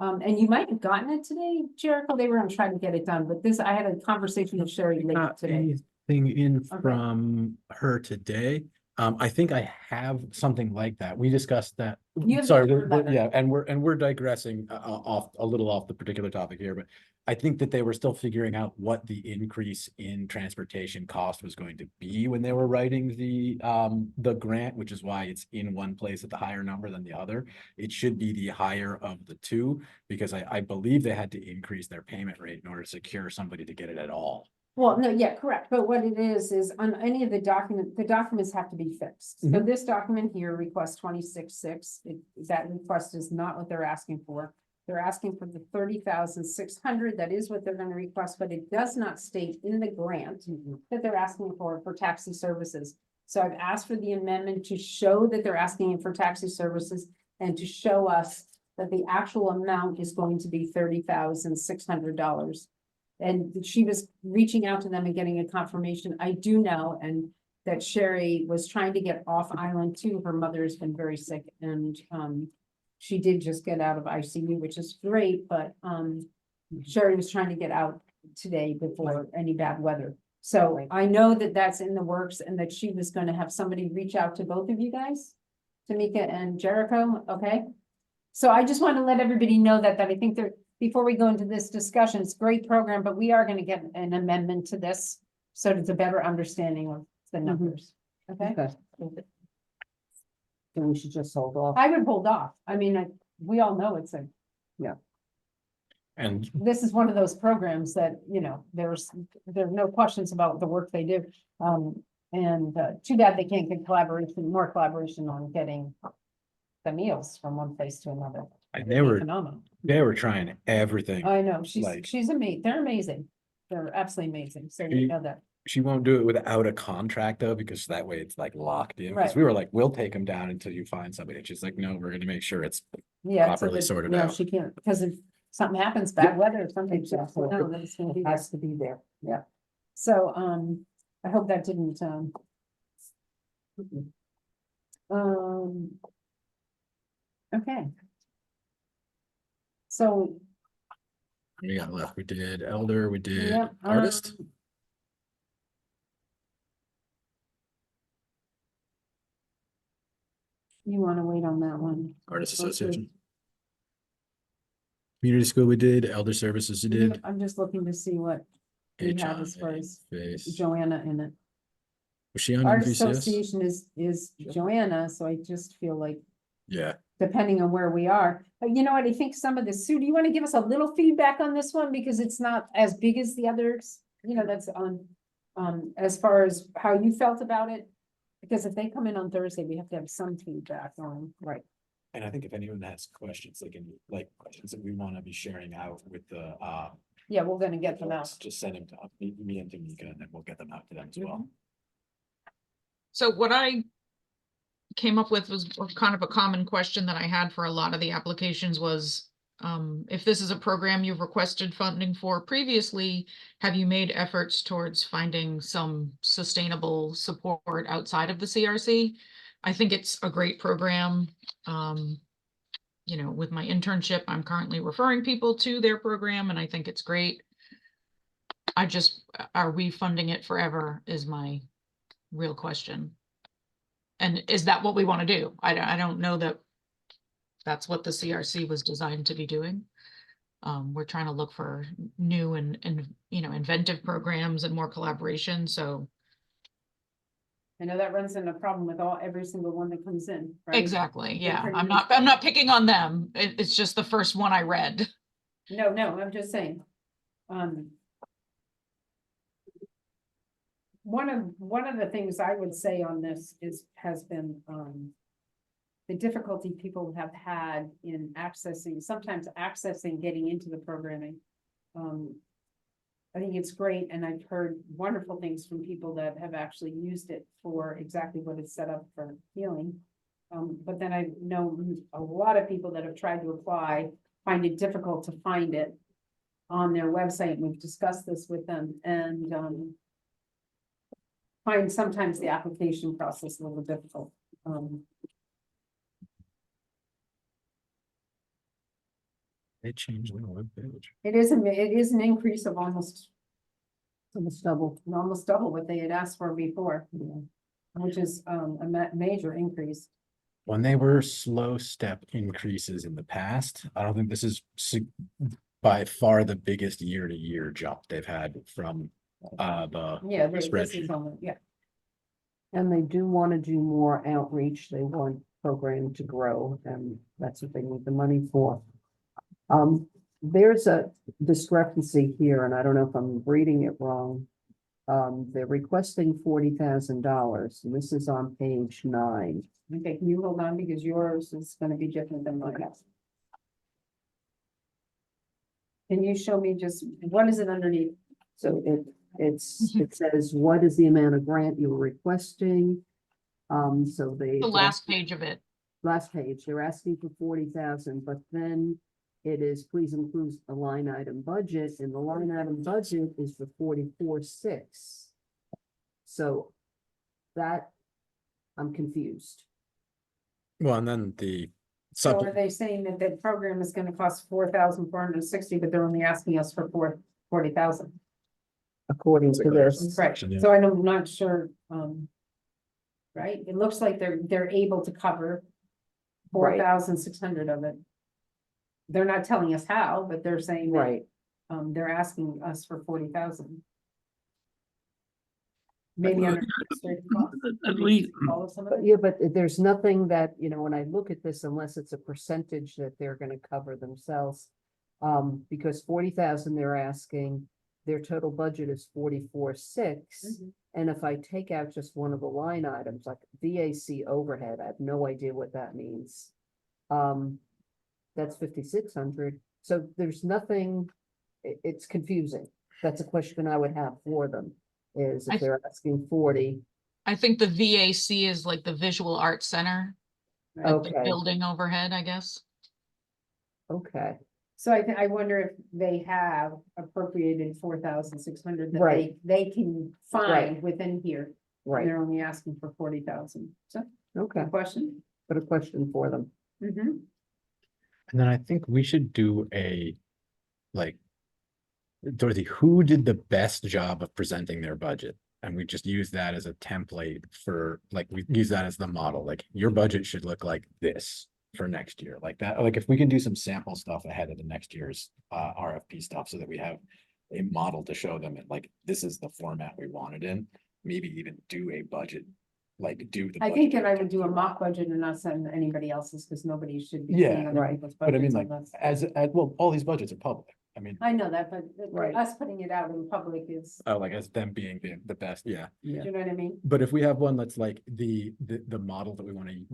And you might have gotten it today, Jericho. They were gonna try to get it done, but I had a conversation with Sherry late today. thing in Okay. from her today. I think I have something like that. We discussed that. You have the Sorry, cover letter. yeah, and we're digressing off a little off the particular topic here, but I think that they were still figuring out what the increase in transportation cost was going to be when they were writing the grant, which is why it's in one place at the higher number than the other. It should be the higher of the two, because I believe they had to increase their payment rate in order to secure somebody to get it at all. Well, no, yeah, correct, but what it is on any of the documents have to be fixed. So Mhm. this document here requests 26,600. That request is not what they're asking for. They're asking for the 30,600. That is what they're gonna request, but it does not state in the grant that they're asking for taxi services. So I've asked for the amendment to show that they're asking for taxi services and to show us that the actual amount is going to be $30,600. And she was reaching out to them and getting a confirmation. I do know, and that Sherry was trying to get off island too. Her mother has been very sick and, she did just get out of ICU, which is great, but, Sherry was trying to get out today before any bad weather. So I know that that's in the works and that she was gonna have somebody reach out to both of you guys, Tamika and Jericho, okay? So I just want to let everybody know that I think there, before we go into this discussion, it's a great program, but we are gonna get an amendment to this. So it's a better understanding of the numbers, okay? Okay. Then we should just hold off. I would hold off. I mean, we all know it's And this is one of those programs that, you know, there are no questions about the work they do. And too bad they can't get more collaboration on getting the meals from one place to another. And they were- Phenomenal. they were trying everything. I know, Like- she's amazing. They're amazing. They're absolutely amazing. So you She- know that. She won't do it without a contract though, because that way it's like locked in. Because Right. we were like, we'll take them down until you find somebody. And she's like, no, we're gonna make sure it's Yeah. properly sorted out. She can't, because if something happens, bad weather or something. she has to Exactly. know that it's gonna be It there. has to be there. Yeah. So, I hope that didn't, okay. So, we got left. We did elder, we did yeah. artist. You wanna wait on that one? Artist Okay. Association. Community school we did, elder services we Yeah, did. I'm just looking to see what we have as far HI, as face. Joanna in it. Was she on Art NVCS? Association is Joanna, so I just feel like Yeah, depending on where we are. But you know what, I think some of the, Sue, do you want to give us a little feedback on this one? Because it's not as big as the others, you know, that's on, as far as how you felt about it. Because if they come in on Thursday, we have to have some feedback on, right? and I think if anyone has questions, they can, like, questions that we want to be sharing out with the, Yeah, we're gonna get them out. just send them to me and Tamika, and then we'll get them out to them as well. So what I came up with was kind of a common question that I had for a lot of the applications was, if this is a program you've requested funding for previously, have you made efforts towards finding some sustainable support outside of the CRC? I think it's a great program. You know, with my internship, I'm currently referring people to their program and I think it's great. Are we funding it forever is my real question. And is that what we want to do? I don't know that that's what the CRC was designed to be doing. We're trying to look for new and, you know, inventive programs and more collaboration, so. I know that runs into a problem with every single one that comes in, right? Exactly, yeah, pretty I'm not picking on them, it's just the first one I read. No, I'm just saying. One of the things I would say on this has been, the difficulty people have had in sometimes accessing, getting into the programming. I think it's great, and I've heard wonderful things from people that have actually used it for exactly what it's set up for healing. But then I know a lot of people that have tried to apply, find it difficult to find it on their website. We've discussed this with them and, find sometimes the application process a little difficult. They changed the web page. It is an increase of almost Almost double. almost double what they had asked for before, which is a major increase. When they were slow step increases in the past, I don't think this is by far the biggest year-to-year jump they've had from the Yeah, this is spreadsheet. only, yeah. And they do want to do more outreach. They want program to grow, and that's what they need the money for. There's a discrepancy here, and I don't know if I'm reading it wrong. They're requesting $40,000, and this is on page 9. Okay, can you hold on because yours is gonna be different than mine. Can you show me just, what is it underneath? So it says, what is the amount of grant you were requesting? So they. The last page of it. Last page, they're asking for 40,000, but then it is, please include a line item budget, and the line item budget is for 44,600. So that, I'm confused. Well, and then the So are sub, they saying that the program is gonna cost 4,460, but they're only asking us for 40,000? According to this. Right, Yeah. so I'm not sure, right, it looks like they're able to cover Right. 4,600 of it. They're not telling us how, but they're saying that, Right, they're asking us for 40,000. Maybe Well, under. administrative costs. At least, All of some of but it? yeah, but there's nothing that, when I look at this, unless it's a percentage that they're gonna cover themselves. Because 40,000 they're asking, their total budget is 44,600. Mhm. And if I take out just one of the line items, like VAC overhead, I have no idea what that means. That's 5,600, so there's nothing, it's confusing. That's a question I would have for them, is I- if they're asking 40. I think the VAC is like the Visual Arts Center, Right. like the Okay, building overhead, I guess. okay, So I wonder if they have appropriated 4,600 that Right. they can find Right. within here. And right, they're only asking for 40,000. So, okay, good question. but a question for them. Mm-hmm. and then I think we should do like, Dorothy, who did the best job of presenting their budget? And we just use that as a template for, like, we use that as the model, like, your budget should look like this for next year, like that. Like, if we can do some sample stuff ahead of the next year's RFP stuff, so that we have a model to show them, and like, this is the format we want it in, maybe even do a budget, like, do the. I think budget that I would do a mock budget and not send anybody else's, because nobody should be Yeah, seeing other right. people's But I mean, budgets like, unless. well, all these budgets are public. I mean, I know that, but Right. us putting it out in public is, like, as them being the best, yeah. do you know what I mean? But if we have one that's like the model that we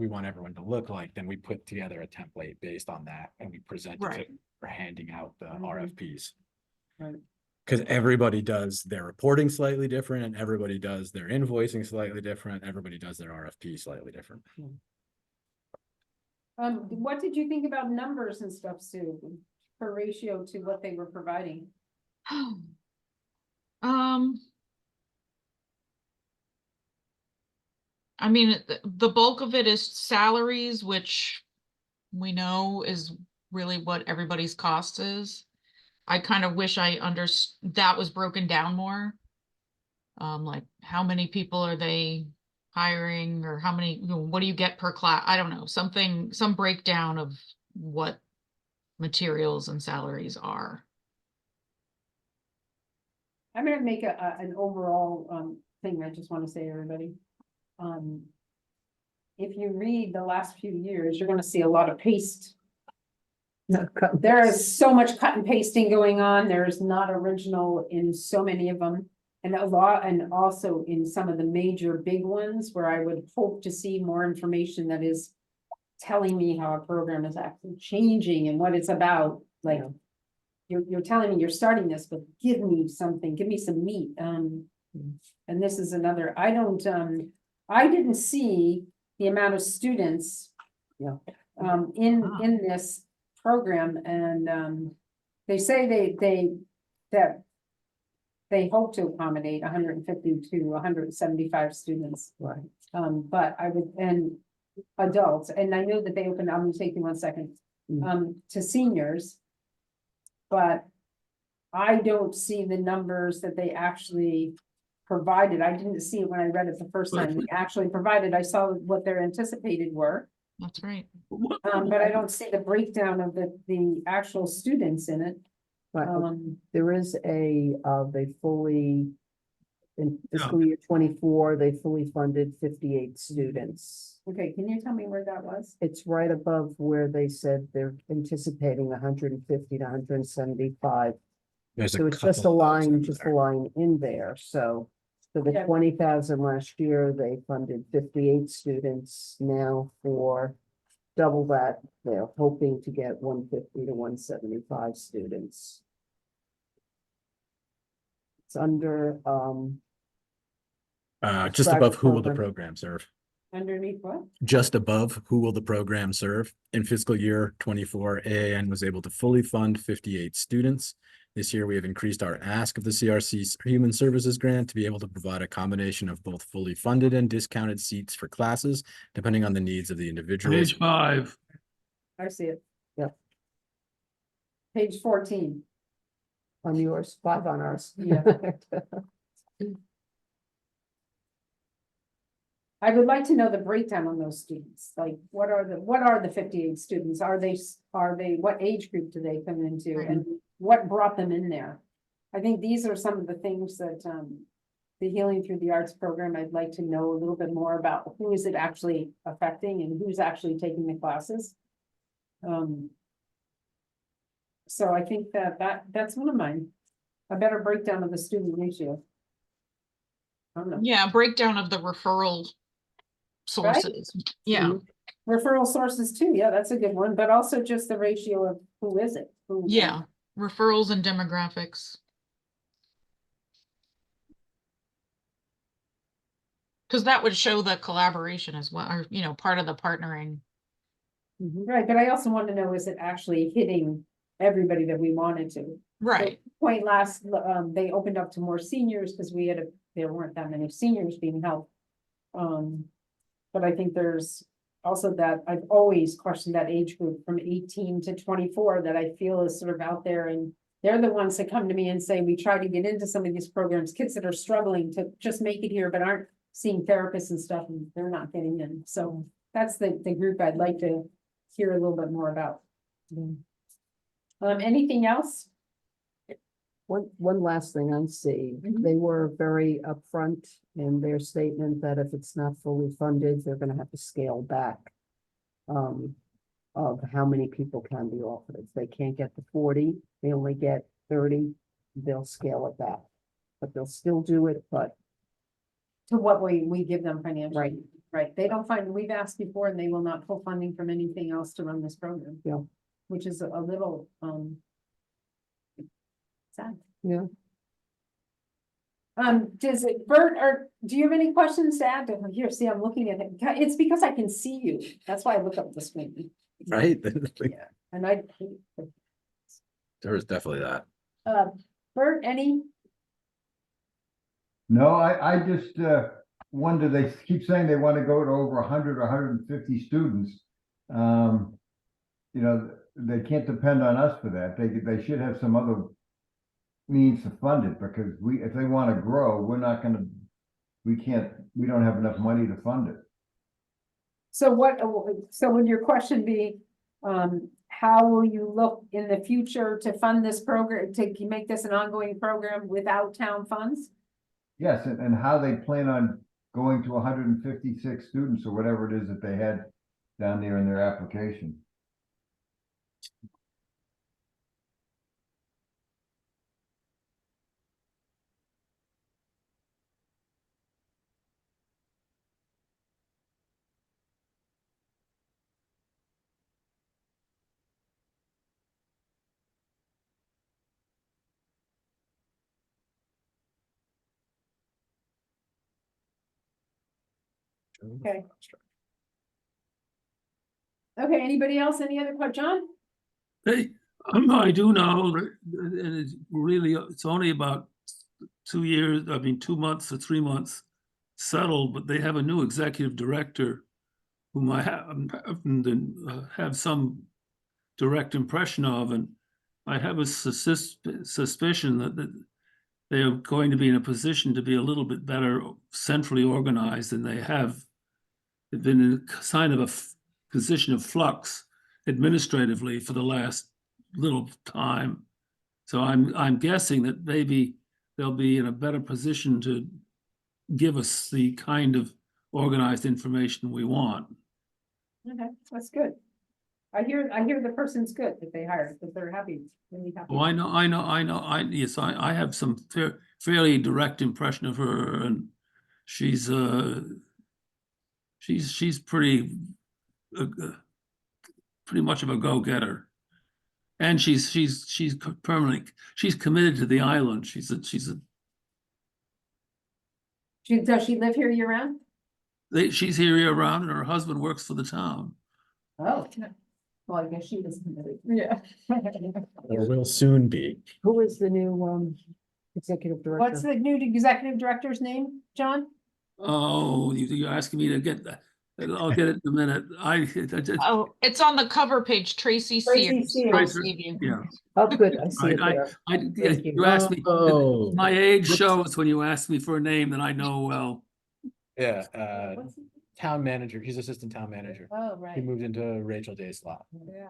want everyone to look like, then we put together a template based on that, and we present it Right. for handing out the Mhm. RFPs. Right. Cause everybody does their reporting slightly different, and everybody does their invoicing slightly different, everybody does their RFP slightly different. What did you think about numbers and stuff, Sue, per ratio to what they were providing? I mean, the bulk of it is salaries, which we know is really what everybody's cost is. I kind of wish that was broken down more. Like, how many people are they hiring, or how many, what do you get per class? I don't know, some breakdown of what materials and salaries are. I'm gonna make an overall, thing I just wanna say to everybody. If you read the last few years, you're gonna see a lot of paste. There is so much cut and pasting going on. There's not original in so many of them. And a lot, and also in some of the major big ones where I would hope to see more information that is telling me how a program is actually changing and what it's about, like. You're telling me you're starting this, but give me something, give me some meat, and this is another, I didn't see the amount of students. Yeah. In this program, and, they say that they hope to accommodate 150 to 175 students. Right. But and adults, and I know that they open, I'm gonna take you 1 second, to seniors. But I don't see the numbers that they actually provided. I didn't see it when I read it the first time. They actually provided, I saw what their anticipated were. That's right. But I don't see the breakdown of the actual students in it. But Um, there is they fully, in Yeah. fiscal year 24, they fully funded 58 students. okay, can you tell me where that was? It's right above where they said they're anticipating 150 to 175. There's So a it's just a couple of those line, in just a there. line in there, so. For the Yeah. 20,000 last year, they funded 58 students. Now for double that, they're hoping to get 150 to 175 students. It's under, Just Track above who will the program. program serve? Underneath what? Just above who will the program serve? In fiscal year 24, AAN was able to fully fund 58 students. This year, we have increased our ask of the CRC Human Services Grant to be able to provide a combination of both fully funded and discounted seats for classes, depending on the needs of the individuals. Page 5. I see it. Yep. Page 14. on yours, 5 on ours. Yeah. I would like to know the breakdown on those students, like what are the 58 students? Are they, what age group do they come into and what brought them in there? I think these are some of the things that, the Healing Through the Arts program, I'd like to know a little bit more about who is it actually affecting and who's actually taking the classes. So I think that's one of mine, a better breakdown of the student ratio. I don't know. Yeah, breakdown of the referral sources. Yeah, Referral sources too, yeah, that's a good one, but also just the ratio of who is it? Who- yeah, referrals and demographics. Because that would show the collaboration as well, or, you know, part of the partnering. Right, but I also want to know, is it actually hitting everybody that we wanted to? Right, Point last, they opened up to more seniors because there weren't that many seniors being helped. But I think there's also that, I've always questioned that age group from 18 to 24 that I feel is sort of out there, and they're the ones that come to me and say, we try to get into some of these programs, kids that are struggling to just make it here, but aren't seeing therapists and stuff, and they're not getting in. So that's the group I'd like to hear a little bit more about. Anything else? One last thing on C, Mhm. they were very upfront in their statement that if it's not fully funded, they're gonna have to scale back. Of how many people can be offered. If they can't get the 40, they only get 30, they'll scale it back. But they'll still do it, but To what we give them financially. Right. Right, they don't find, we've asked before and they will not pull funding from anything else to run this program. Yeah. Which is a little, sad. Yeah. Does it, Bert, or do you have any questions to add? Here, see, I'm looking at it, it's because I can see you, that's why I look up the screen. Right? Yeah, and I, There was definitely that. Bert, any? No, I just, wonder, they keep saying they want to go to over 100 or 150 students. You know, they can't depend on us for that. They should have some other means to fund it, because if they want to grow, we don't have enough money to fund it. So would your question be, how will you look in the future to fund this program, to make this an ongoing program without town funds? Yes, and how they plan on going to 156 students or whatever it is that they had down there in their application. Okay. Okay, anybody else, any other question, John? Hey, I do know, and it's really, it's only about 2 years, 2 months to 3 months settled, but they have a new executive director whom I have some direct impression of, and I have a suspicion that they are going to be in a position to be a little bit better centrally organized than they have. They've been in a kind of a position of flux administratively for the last little time. So I'm guessing that maybe they'll be in a better position to give us the kind of organized information we want. Okay, that's good. I hear the person's good that they hired, that they're happy, really happy. Oh, yes, I have some fairly direct impression of her, and she's pretty pretty much of a go-getter. And she's permanently, she's committed to the island. Does she live here year round? She's here year round, and her husband works for the town. Oh. Well, I guess she was committed. Yeah. Or will soon be. Who is the new executive director? What's the new executive director's name, John? Oh, you're asking me to get that. I'll get it in a minute. Oh, it's on the cover page, Tracy Sears. I'll Tracy, save you. yeah. Oh, good, I see it I- there. Yeah, Thank you. you asked me, Oh. my age shows when you ask me for a name that I know well. Yeah, town manager, he's assistant town manager. Oh, He right. moved into Rachel Day's slot. Yeah.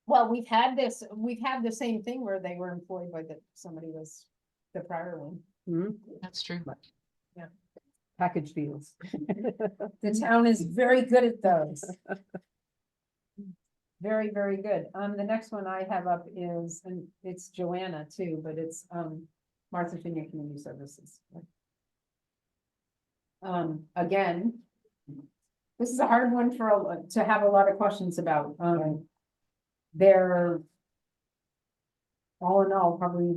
Well, we've had the same thing where they were employed by somebody was the prior one. Hmm, That's true. package deals. The town is very good at those. Very, very good. The next one I have up is, and it's Joanna too, but it's, Martha's Vineyard Community Services. Again, this is a hard one to have a lot of questions about. They're all in all, probably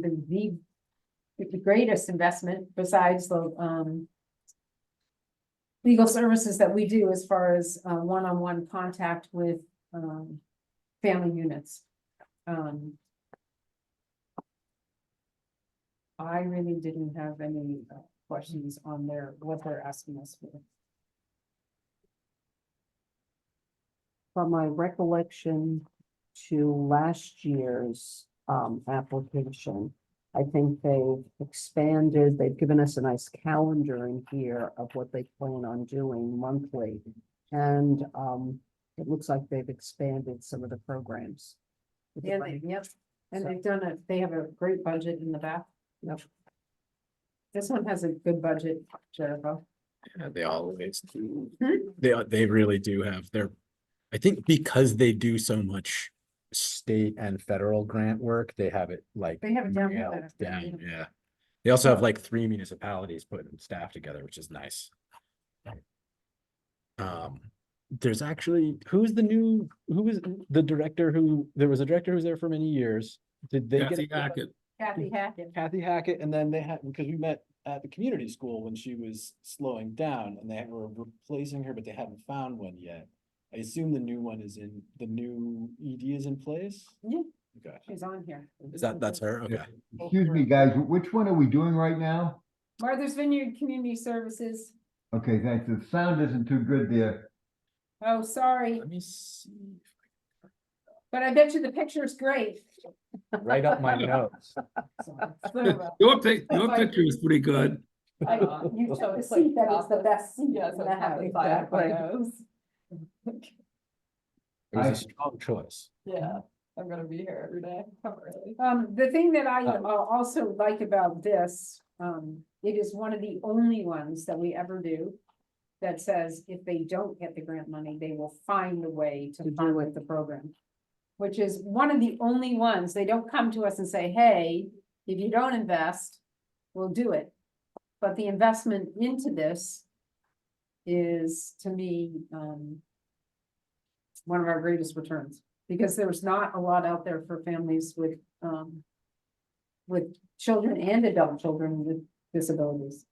the greatest investment besides the, legal services that we do as far as, one-on-one contact with, family units. I really didn't have any questions on what they're asking us for. From my recollection to last year's application, I think they've expanded, they've given us a nice calendar in here of what they plan on doing monthly. And it looks like they've expanded some of the programs. Yeah, yep, and they have a great budget in the back. Yep. This one has a good budget, Jericho. Yeah, they always do. Hmm? They really do have their, I think because they do so much state and federal grant work, they have it like. They have it down nailed there. down, yeah. They also have like 3 municipalities putting staff together, which is nice. There's actually, who was the director there was a director who was there for many years. Did they Kathy get? Hackett. Kathy Hackett. Kathy Hackett, and then they had, because we met at the community school when she was slowing down, and they were replacing her, but they hadn't found one yet. I assume the new one is the new ED is in place? Yeah. Okay, She's on here. that's her, okay. Excuse me, guys, which one are we doing right now? Martha's Vineyard Community Services. Okay, thanks. The sound isn't too good there. Oh, sorry, Let me see, but I bet you the picture is great. right up my nose. Your picture is pretty good. You took the seat that is the best seat Yeah, in so the it's house. half inside out my Exactly. nose. It was a strong choice. Yeah, I'm gonna be here every day, come early. The thing that I also like about this, it is one of the only ones that we ever do that says if they don't get the grant money, they will find a way to fund the program. Which is one of the only ones, they don't come to us and say, hey, if you don't invest, we'll do it. But the investment into this is, to me, one of our greatest returns. Because there's not a lot out there for families with children and adult children with disabilities.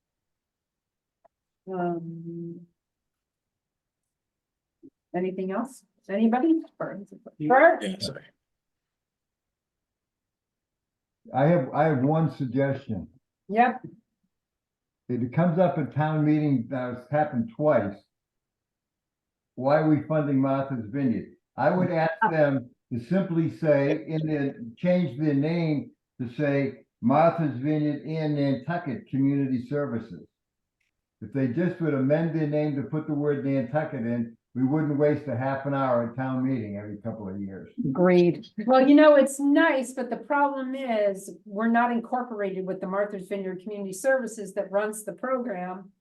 Anything else? Anybody? Bert? Yeah, sorry. I have one suggestion. Yep, It comes up at town meeting, now it's happened twice. Why are we funding Martha's Vineyard? I would ask them to simply say change their name to say Martha's Vineyard and Nantucket Community Services. If they just would amend their name to put the word Nantucket in, we wouldn't waste a half an hour at town meeting every couple of years. Agreed. Well, you know, it's nice, but the problem is we're not incorporated with the Martha's Vineyard Community Services that runs the program.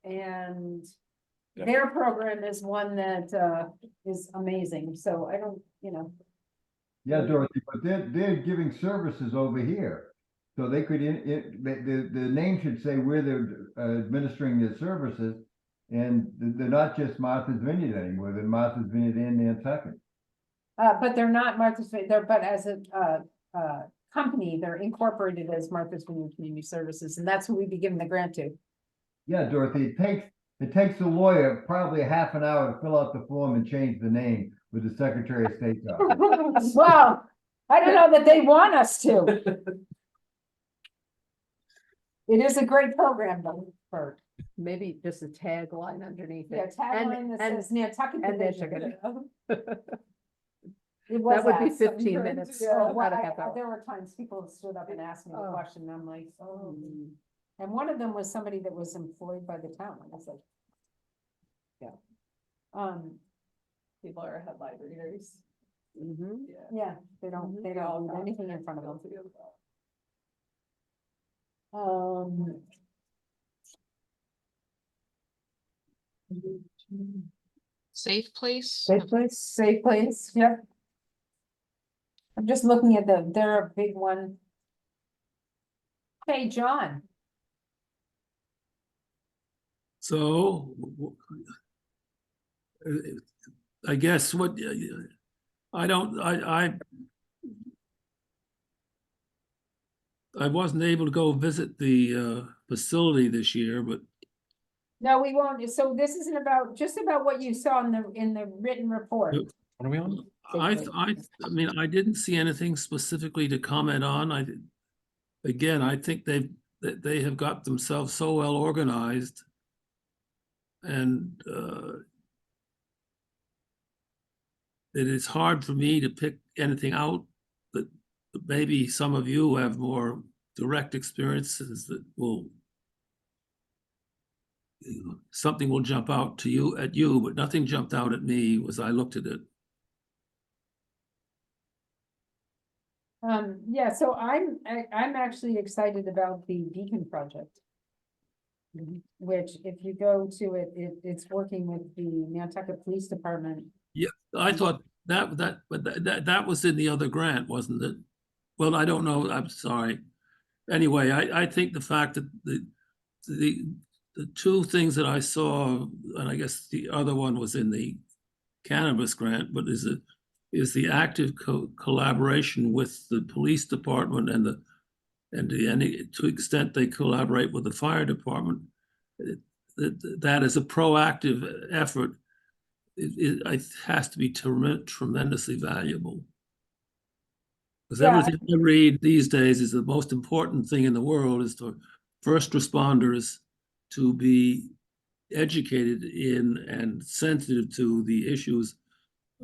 And Yeah. their program is one that is amazing. So I don't, you know, Yeah, Dorothy, but they're giving services over here. So they could, the name should say where they're administering their services. And they're not just Martha's Vineyard anymore, they're Martha's Vineyard and Nantucket. but they're not Martha's, but as a company, they're incorporated as Martha's Vineyard Community Services, and that's who we'd be giving the grant to. Yeah, Dorothy, it takes a lawyer probably a half an hour to fill out the form and change the name with the Secretary of State's office. Well, I don't know that they want us to. It is a great program though, for, Maybe just a tagline underneath yeah, it. tagline that and- says Nantucket and Division. Nantucket. It was That would be asked 15 sometimes, minutes, yeah. not Well, a half hour. there were times people stood up and asked me the Oh. question, and I'm like, oh. And one of them was somebody that was employed by the town, and I was like. Yeah. People are headline readers. Mhm. Yeah. Yeah, they don't We all read got anything in front of them. guilty of that. Safe place? Safe place, yep. I'm just looking at they're a big one. Hey, John, So, I guess what, I wasn't able to go visit the facility this year, but no, we won't, so this isn't about, just about what you saw in the written report. Yep. What are we on? I mean, I didn't see anything specifically to comment on. Again, I think they have got themselves so well organized. And it is hard for me to pick anything out, but maybe some of you have more direct experiences that will, something will jump out to you at you, but nothing jumped out at me as I looked at it. Yeah, so I'm actually excited about the Beacon project. Which, if you go to it, it's working with the Nantucket Police Department. Yeah, I thought that was in the other grant, wasn't it? Well, I don't know, I'm sorry. Anyway, I think the fact that the two things that I saw, and I guess the other one was in the cannabis grant, but is the active collaboration with the police department and to extent they collaborate with the fire department, that is a proactive effort. It has to be tremendously valuable. Because everything I read these days is the most important thing in the world is for first responders to be educated in and sensitive to the issues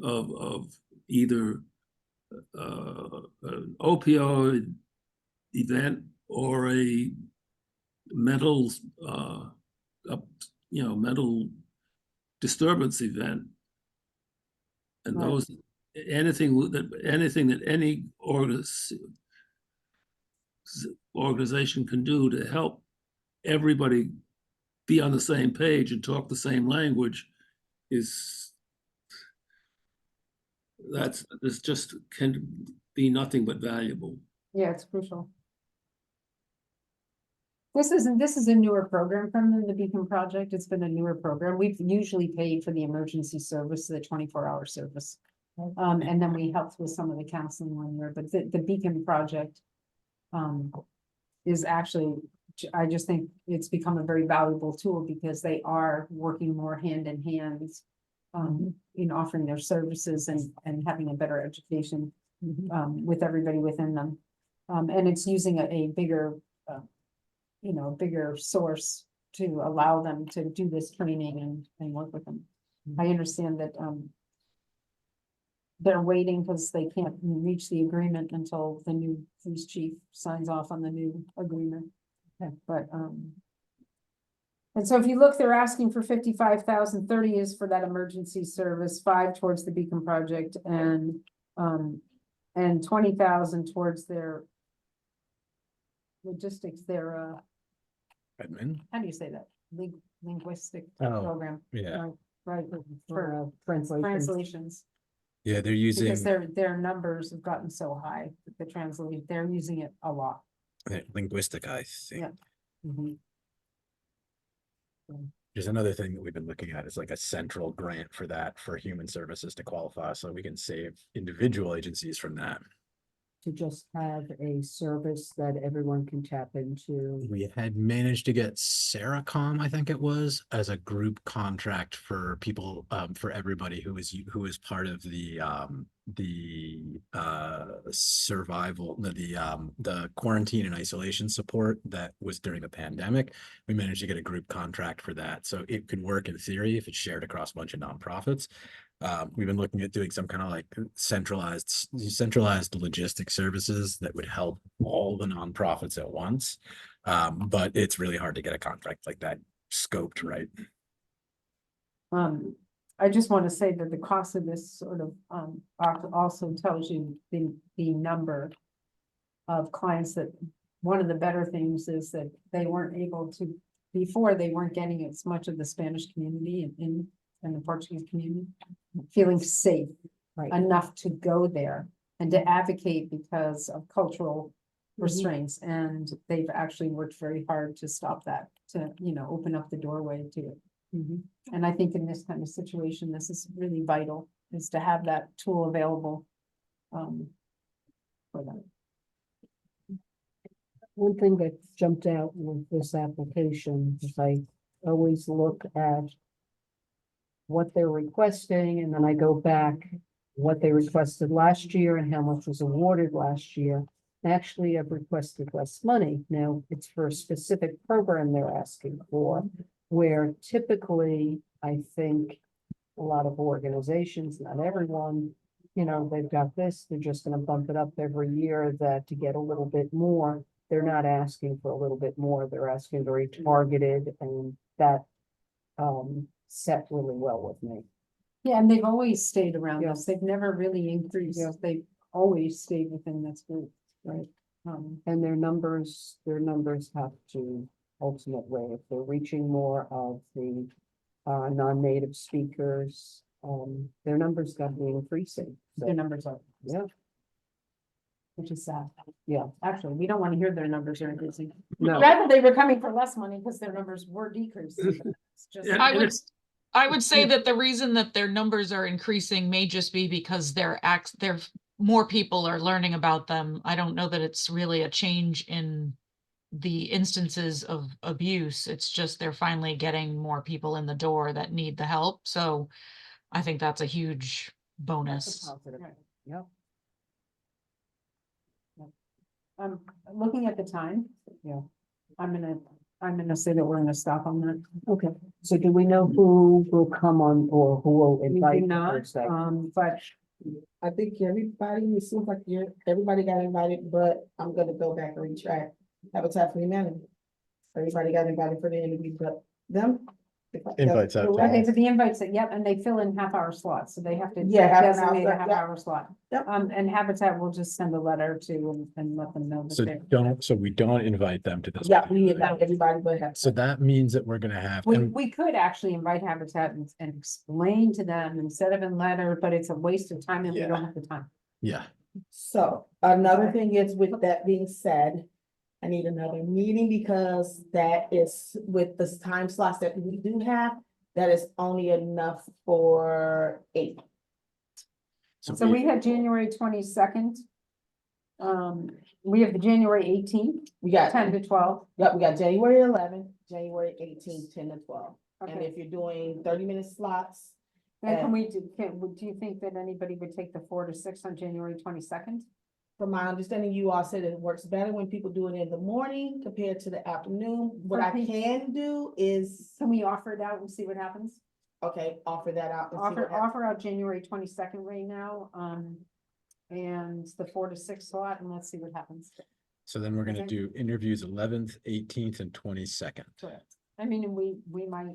of either an opioid event or a mental mental disturbance event. And Right. those anything that any organization can do to help everybody be on the same page and talk the same language is this just can be nothing but valuable. Yeah, it's crucial. This is a newer program from them, the Beacon Project. It's been a newer program. We've usually paid for the emergency service, the 24-hour service. And then we helped with some of the counseling one year, but the Beacon Project is actually, I just think it's become a very valuable tool because they are working more hand in hand in offering their services and having a better education with everybody within them. And it's using a bigger, bigger source to allow them to do this training and work with them. I understand that they're waiting because they can't reach the agreement until the new police chief signs off on the new agreement. But, and so if you look, they're asking for 55,000. 30 is for that emergency service, 5 towards the Beacon project, and 20,000 towards their logistics, their, Admin? how do you say that? Linguistic Oh, program. yeah. Right, For for translation. translations, Yeah, they're using because their numbers have gotten so high, that the translate, they're using it a lot. linguistic, I think. Yeah. Mhm. There's another thing that we've been looking at is like a central grant for that for human services to qualify, so we can save individual agencies from that. To just have a service that everyone can tap into. We had managed to get Saracom, I think it was, as a group contract for people, for everybody who is part of the survival, the quarantine and isolation support that was during the pandemic. We managed to get a group contract for that, so it could work in theory if it's shared across a bunch of nonprofits. We've been looking at doing some kind of like centralized logistic services that would help all the nonprofits at once. But it's really hard to get a contract like that scoped right. I just want to say that the cost of this sort of, also tells you the number of clients that, one of the better things is that they weren't able to, before they weren't getting as much of the Spanish community and the Portuguese community, feeling safe enough to go there and to advocate because of cultural restraints. And they've actually worked very hard to stop that, to, open up the doorway to it. And I think in this kind of situation, this is really vital, is to have that tool available for them. One thing that jumped out with this application is I always look at what they're requesting, and then I go back what they requested last year and how much was awarded last year. Actually, I've requested less money. Now, it's for a specific program they're asking for, where typically, I think a lot of organizations, not everyone, they've got this, they're just gonna bump it up every year, that to get a little bit more. They're not asking for a little bit more, they're asking very targeted, and that set really well with me. Yeah, and they've always stayed around Yeah. us. They've never really increased. Yeah. They've always stayed within this group, right? And their numbers have to ultimately, if they're reaching more of the non-native speakers, their numbers got to be increasing. Their numbers are, Yeah, which is sad. yeah, Actually, we don't want to hear their numbers are increasing. no, Rather, they were coming for less money because their numbers were decreasing. It's just. Yeah, I and would, it's- I would say that the reason that their numbers are increasing may just be because more people are learning about them. I don't know that it's really a change in the instances of abuse. It's just they're finally getting more people in the door that need the help. So I think that's a huge bonus. positive. Right. Yep. Looking at the time. Yeah. I'm gonna say that we're gonna stop on that. Okay, so do we know who will come on or who will We do invite? not, but I think everybody, it seems like everybody got invited, but I'm gonna go back and retract. Habitat for Humanity. Everybody got invited for the interview, but them. Invites out to Correct. okay, but the invites, yep, and they fill in half-hour slots, so they have to Yeah, half an hour designate a slot, yep. half-hour slot. Yep. And Habitat will just send a letter to and let them know. So we don't invite them to this. Yeah, we invite everybody, but have. So that means that we're gonna have, We could actually invite Habitat and explain to them instead of in letter, but it's a waste of time and we Yeah. don't have the time. yeah, So another thing is, with that being said, I need another meeting because that is with the time slots that we do have, that is only enough for 8. So we had January 22nd. We have the January 18th, We got, 10 to 12. yep, we got January 11th, January 18th, 10 to 12. And Okay, if you're doing 30-minute slots, then do you think that anybody would take the 4 to 6 on January 22nd? from my understanding, you all said it works better when people do it in the morning compared to the afternoon. What I Okay. can do is, Can we offer it out and see what happens? Okay, offer that out. and see what Offer, happens. offer out January 22nd right now, and the 4 to 6 slot, and let's see what happens. So then we're gonna Okay. do interviews 11th, 18th, and 22nd. Correct. I mean, and we might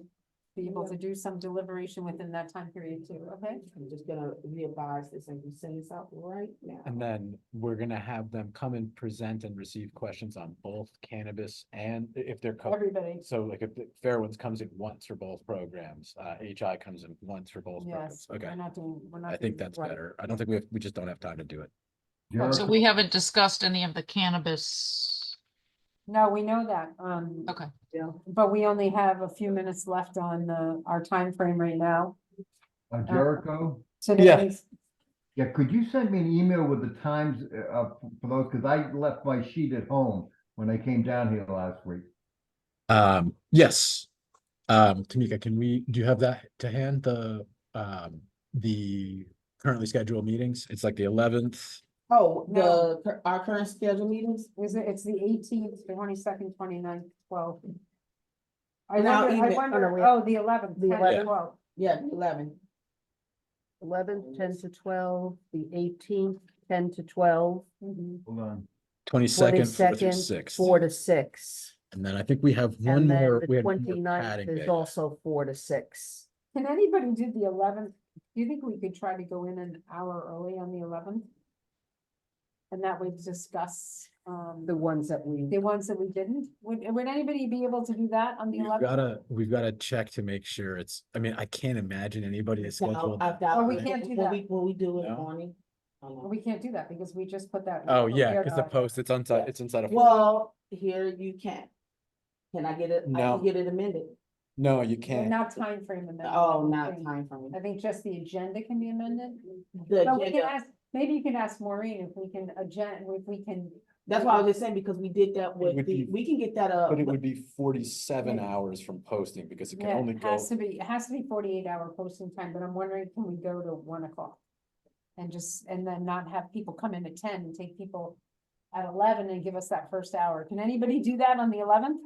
be able to do some deliberation within that time period too, okay? I'm just gonna revise this and send this out right now. And then we're gonna have them come and present and receive questions on both cannabis and if they're. Everybody, So like if the Fairwinds comes in once for both programs, HI comes in once for both programs. yes, Okay, we're not. I think doing- that's right. better. I don't think we just don't have time to do it. So Jericho, we haven't discussed any of the cannabis. No, we know that, Okay, but we only have a few minutes left on our time frame right now. Jericho, Today's, yeah, could you send me an email with the times, for those, cause I left my sheet at home when I came down here last week. Yes. Tamika, do you have that to hand? The currently scheduled meetings? It's like the 11th. Oh, No. our current schedule meetings? it's the 18th, the 22nd, 29th, 12th. I Now, wonder, even- the 11th, The 10 to 11th. 12. Yeah, 11. 11th, 10 to 12, the 18th, 10 to 12, Mhm. Hold on. 22nd, 4 through 22nd, 6. 4 to 6. And then I think we have one And then more. the we had one more 29th padding is day. also 4 to 6. Can anybody do the 11th? Do you think we could try to go in an hour early on the 11th? And that would discuss, The ones that we, the ones that we didn't? Would anybody be able to do that on the We've 11th? gotta check to make sure I mean, I can't imagine anybody is No, scheduled. I've got. Oh, we can't do that. When we do it, No? morning. Oh, no. We can't do that because we just put that. Oh, yeah, here, because the post, it's inside, it's inside of. Well, here you can. Can I get it? I No. can get it amended. No, you Well, can't. not time frame amendment. Oh, I not think. time frame. I think just the agenda can be amended. The No, we can agenda, ask, maybe you can ask Maureen if we can if we can. that's why I was just saying, because we did that would with be- we can get that, But it would be 47 Yeah. hours from posting because it can Yeah, only it go. has to be, it has to be 48-hour posting time, but I'm wondering, can we go to 1 o'clock? And then not have people come in at 10 and take people at 11 and give us that first hour. Can anybody do that on the 11th?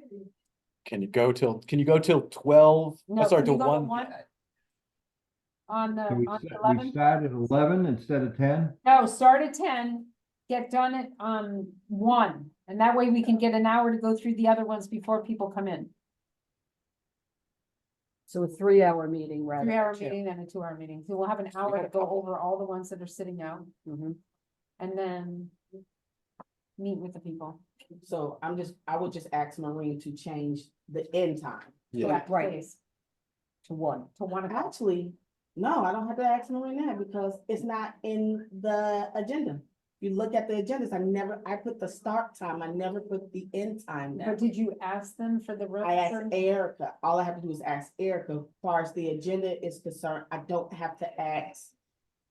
Can you go till 12? No, Sorry, can you till go to 1? 1? On the, Can we, on the we 11th? start at 11 instead of 10? No, start at 10, get done at 1, and that way we can get an hour to go through the other ones before people come in. so a 3-hour meeting rather. than 3-hour 2. meeting and a 2-hour meeting, so we'll have an hour to go over all the ones that are sitting out, Mhm. and then meet with the people. so I would just ask Maureen to change the end time. Yeah. Correct, Right. please, To 1. to 1 o'clock. Actually, no, I don't have to ask Maureen that because it's not in the agenda. You look at the agendas, I put the start time, I never put the end time down. But did you ask them for the? I asked Erica, all I have to do is ask Erica, as far as the agenda is concerned, I don't have to ask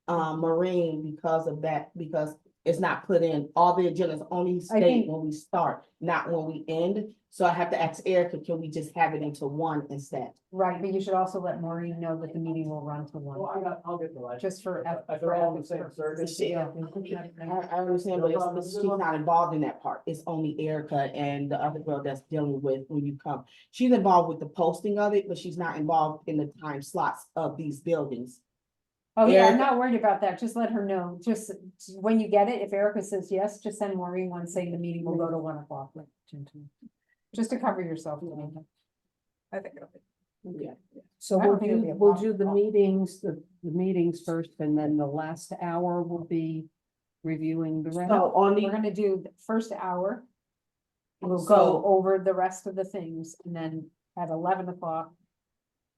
Maureen because of that, because it's not put in, all the agendas only state think- when we start, not when we end. So I have to ask Erica, can we just have it into 1 instead? Right, but you should also let Maureen know that the meeting will run to 1. I'll get the light. Just for. They're all the same service. Yeah. I understand, but she's not involved in that part. It's only Erica and the other girl that's dealing with when you come. She's involved with the posting of it, but she's not involved in the time slots of these buildings. Oh, yeah, I'm Erica- not worried about that, just let her know, just when you get it, if Erica says yes, just send Maureen one saying the meeting will go to 1 o'clock. Just to cover yourself. I think it'll be. Yeah. So I don't we'll think it'll be a we'll problem do the at all. meetings, the meetings first, and then the last hour will be reviewing the rest. So on We're the, gonna do the first hour. We'll So- go over the rest of the things, and then at 11 o'clock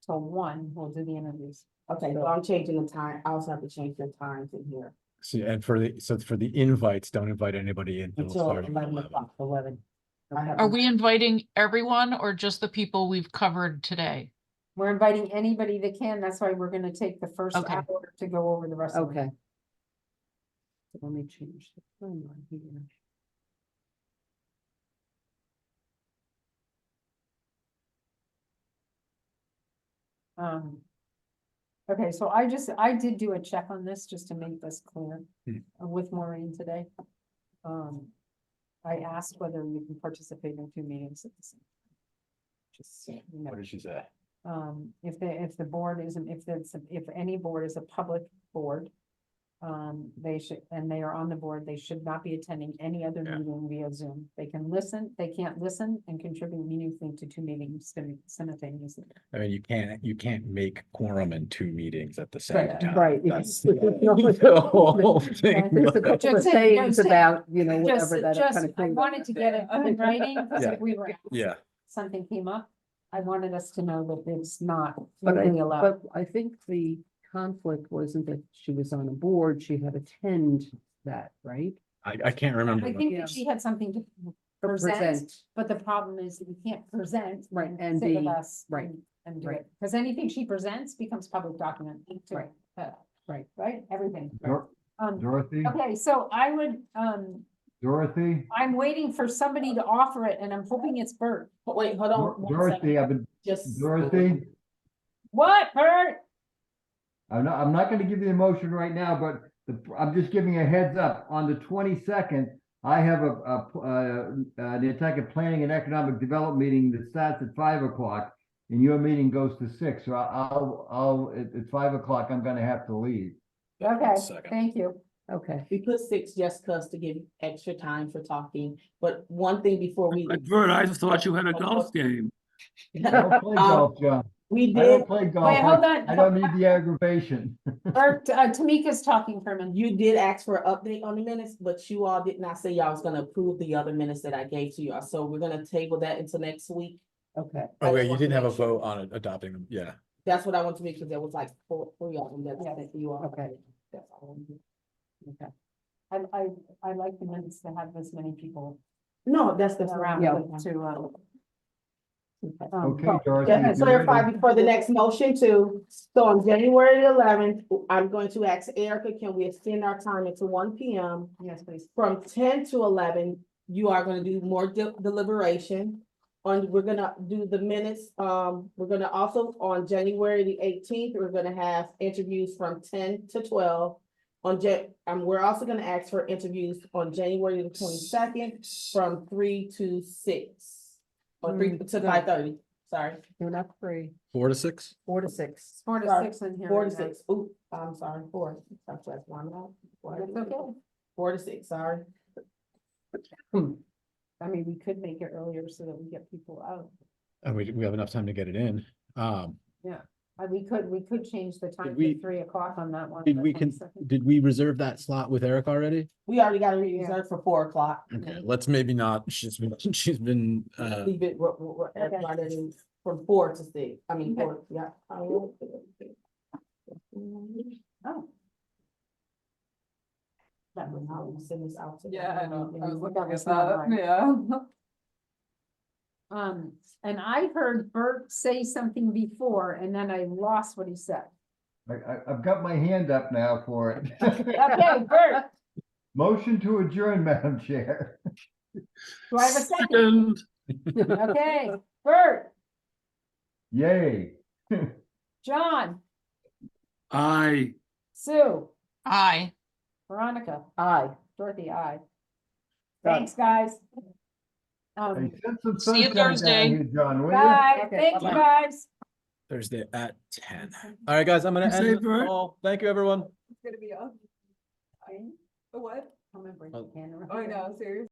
till 1, we'll do the interviews. okay, so I'm changing the time. I also have to change the times in here. See, and for the invites, don't invite anybody in. Until starting at 11 o'clock. 11. I have- are we inviting everyone or just the people we've covered today? We're inviting anybody that can, that's why we're gonna take the first Okay. hour to go over the rest of it. Okay. So let me change the timeline here. Okay, so I did do a check on this just to make this clear Hmm. with Maureen today. I asked whether you can participate in 2 meetings at the same time. Just, so you know. What did she say? if the board isn't, if any board is a public board, they should, and they are on the board, they should not be attending any other Yeah. meeting via Zoom. They can listen, they can't listen and contribute meaningfully to two meetings simultaneously. I mean, you can't make quorum in two meetings at the same Right, time. right. That's There's the whole thing. a couple of Just- sayings just- about, you know, Just, whatever that just, kind of I thing. wanted to get it in writing, because Yeah. if we were, asked, Yeah, something came up, I wanted us to know that it's not But legally allowed. I think the conflict wasn't that she was on a board, she had attend that, right? I can't remember. I the- think Yeah. that she had something to present, but the problem is that you can't present. Right, and sit with be- us right, and do right. it, because anything she presents becomes public document. too. Right, right. Right, everything. Dorothy, Okay, so I would, Dorothy, I'm waiting for somebody to offer it, and I'm hoping it's Bert. Wait, hold on. one Dorothy, second. I've been, Just. Dorothy, What, Bert? I'm not gonna give you the motion right now, but I'm just giving you a heads up. On the 22nd, I have the Nantucket Planning and Economic Development meeting that starts at 5 o'clock. And your meeting goes to 6, so at 5 o'clock, I'm gonna have to leave. Okay, Second. thank you. Okay. We put 6 just cause to give extra time for talking, but one thing before we. Like, Bert, I just thought you had a golf game. I don't play golf, John. We I don't did, play golf. Wait, hold on. I don't need the aggravation. Bert, Tamika's talking for a minute. you did ask for an update on the minutes, but you all did not say y'all was gonna approve the other minutes that I gave to y'all, so we're gonna table that until next week. Okay. Oh, I wait, just you want didn't to have a make sure. vote on adopting them, yeah. That's what I want to make sure there was like three of them that you all. Okay. That's all I wanted to do. Okay. I like the minutes to have this many people No, that's around Yeah. to. Okay, Dorothy. Just to if you're clarify ready. before the next motion too, so on January 11th, I'm going to ask Erica, can we extend our time into 1 PM? Yes, please. From 10 to 11, you are gonna do more deliberation. We're gonna do the minutes, we're gonna also, on January the 18th, we're gonna have interviews from 10 to 12. We're also gonna ask for interviews on January the 22nd from 3 to 6. Or 3 to 5:30, sorry, You're not free. 4 to 6? 4 to 6. 4 to Sorry, 6 in here. 4 to right now. 6, ooh, I'm sorry, 4. That's one out. That's okay. 4 to 6, sorry. I mean, we could make it earlier so that we get people out. And we have enough time to get it in. We could change the time we- to 3 o'clock on that one. Did the we 22nd. did we reserve that slot with Eric already? We already got it reserved for 4 o'clock. Okay, let's maybe not, she's been, Leave it, everybody from 4 to 6, I mean, Okay. 4, yeah. Oh. That was how we send this out to. Yeah, I know, I was looking That at was not that, right. yeah. And I heard Bert say something before, and then I lost what he said. I've got my hand up now for it. Okay, Bert, Motion to adjourn, Madam Chair. do I have a second? Okay, Bert, Yay. John, I. Sue, Aye. Veronica, Aye. Dorothy, I. Thanks, guys. Hey, send some See you sunshine down Thursday. here, John, will you? Bye, Okay, thank you, bye-bye. guys. Thursday at 10. All right, guys, I'm gonna You say, end the Bert? call. Thank you, everyone. It's gonna be on. What? Remember, Oh. you can't Oh, I know, seriously.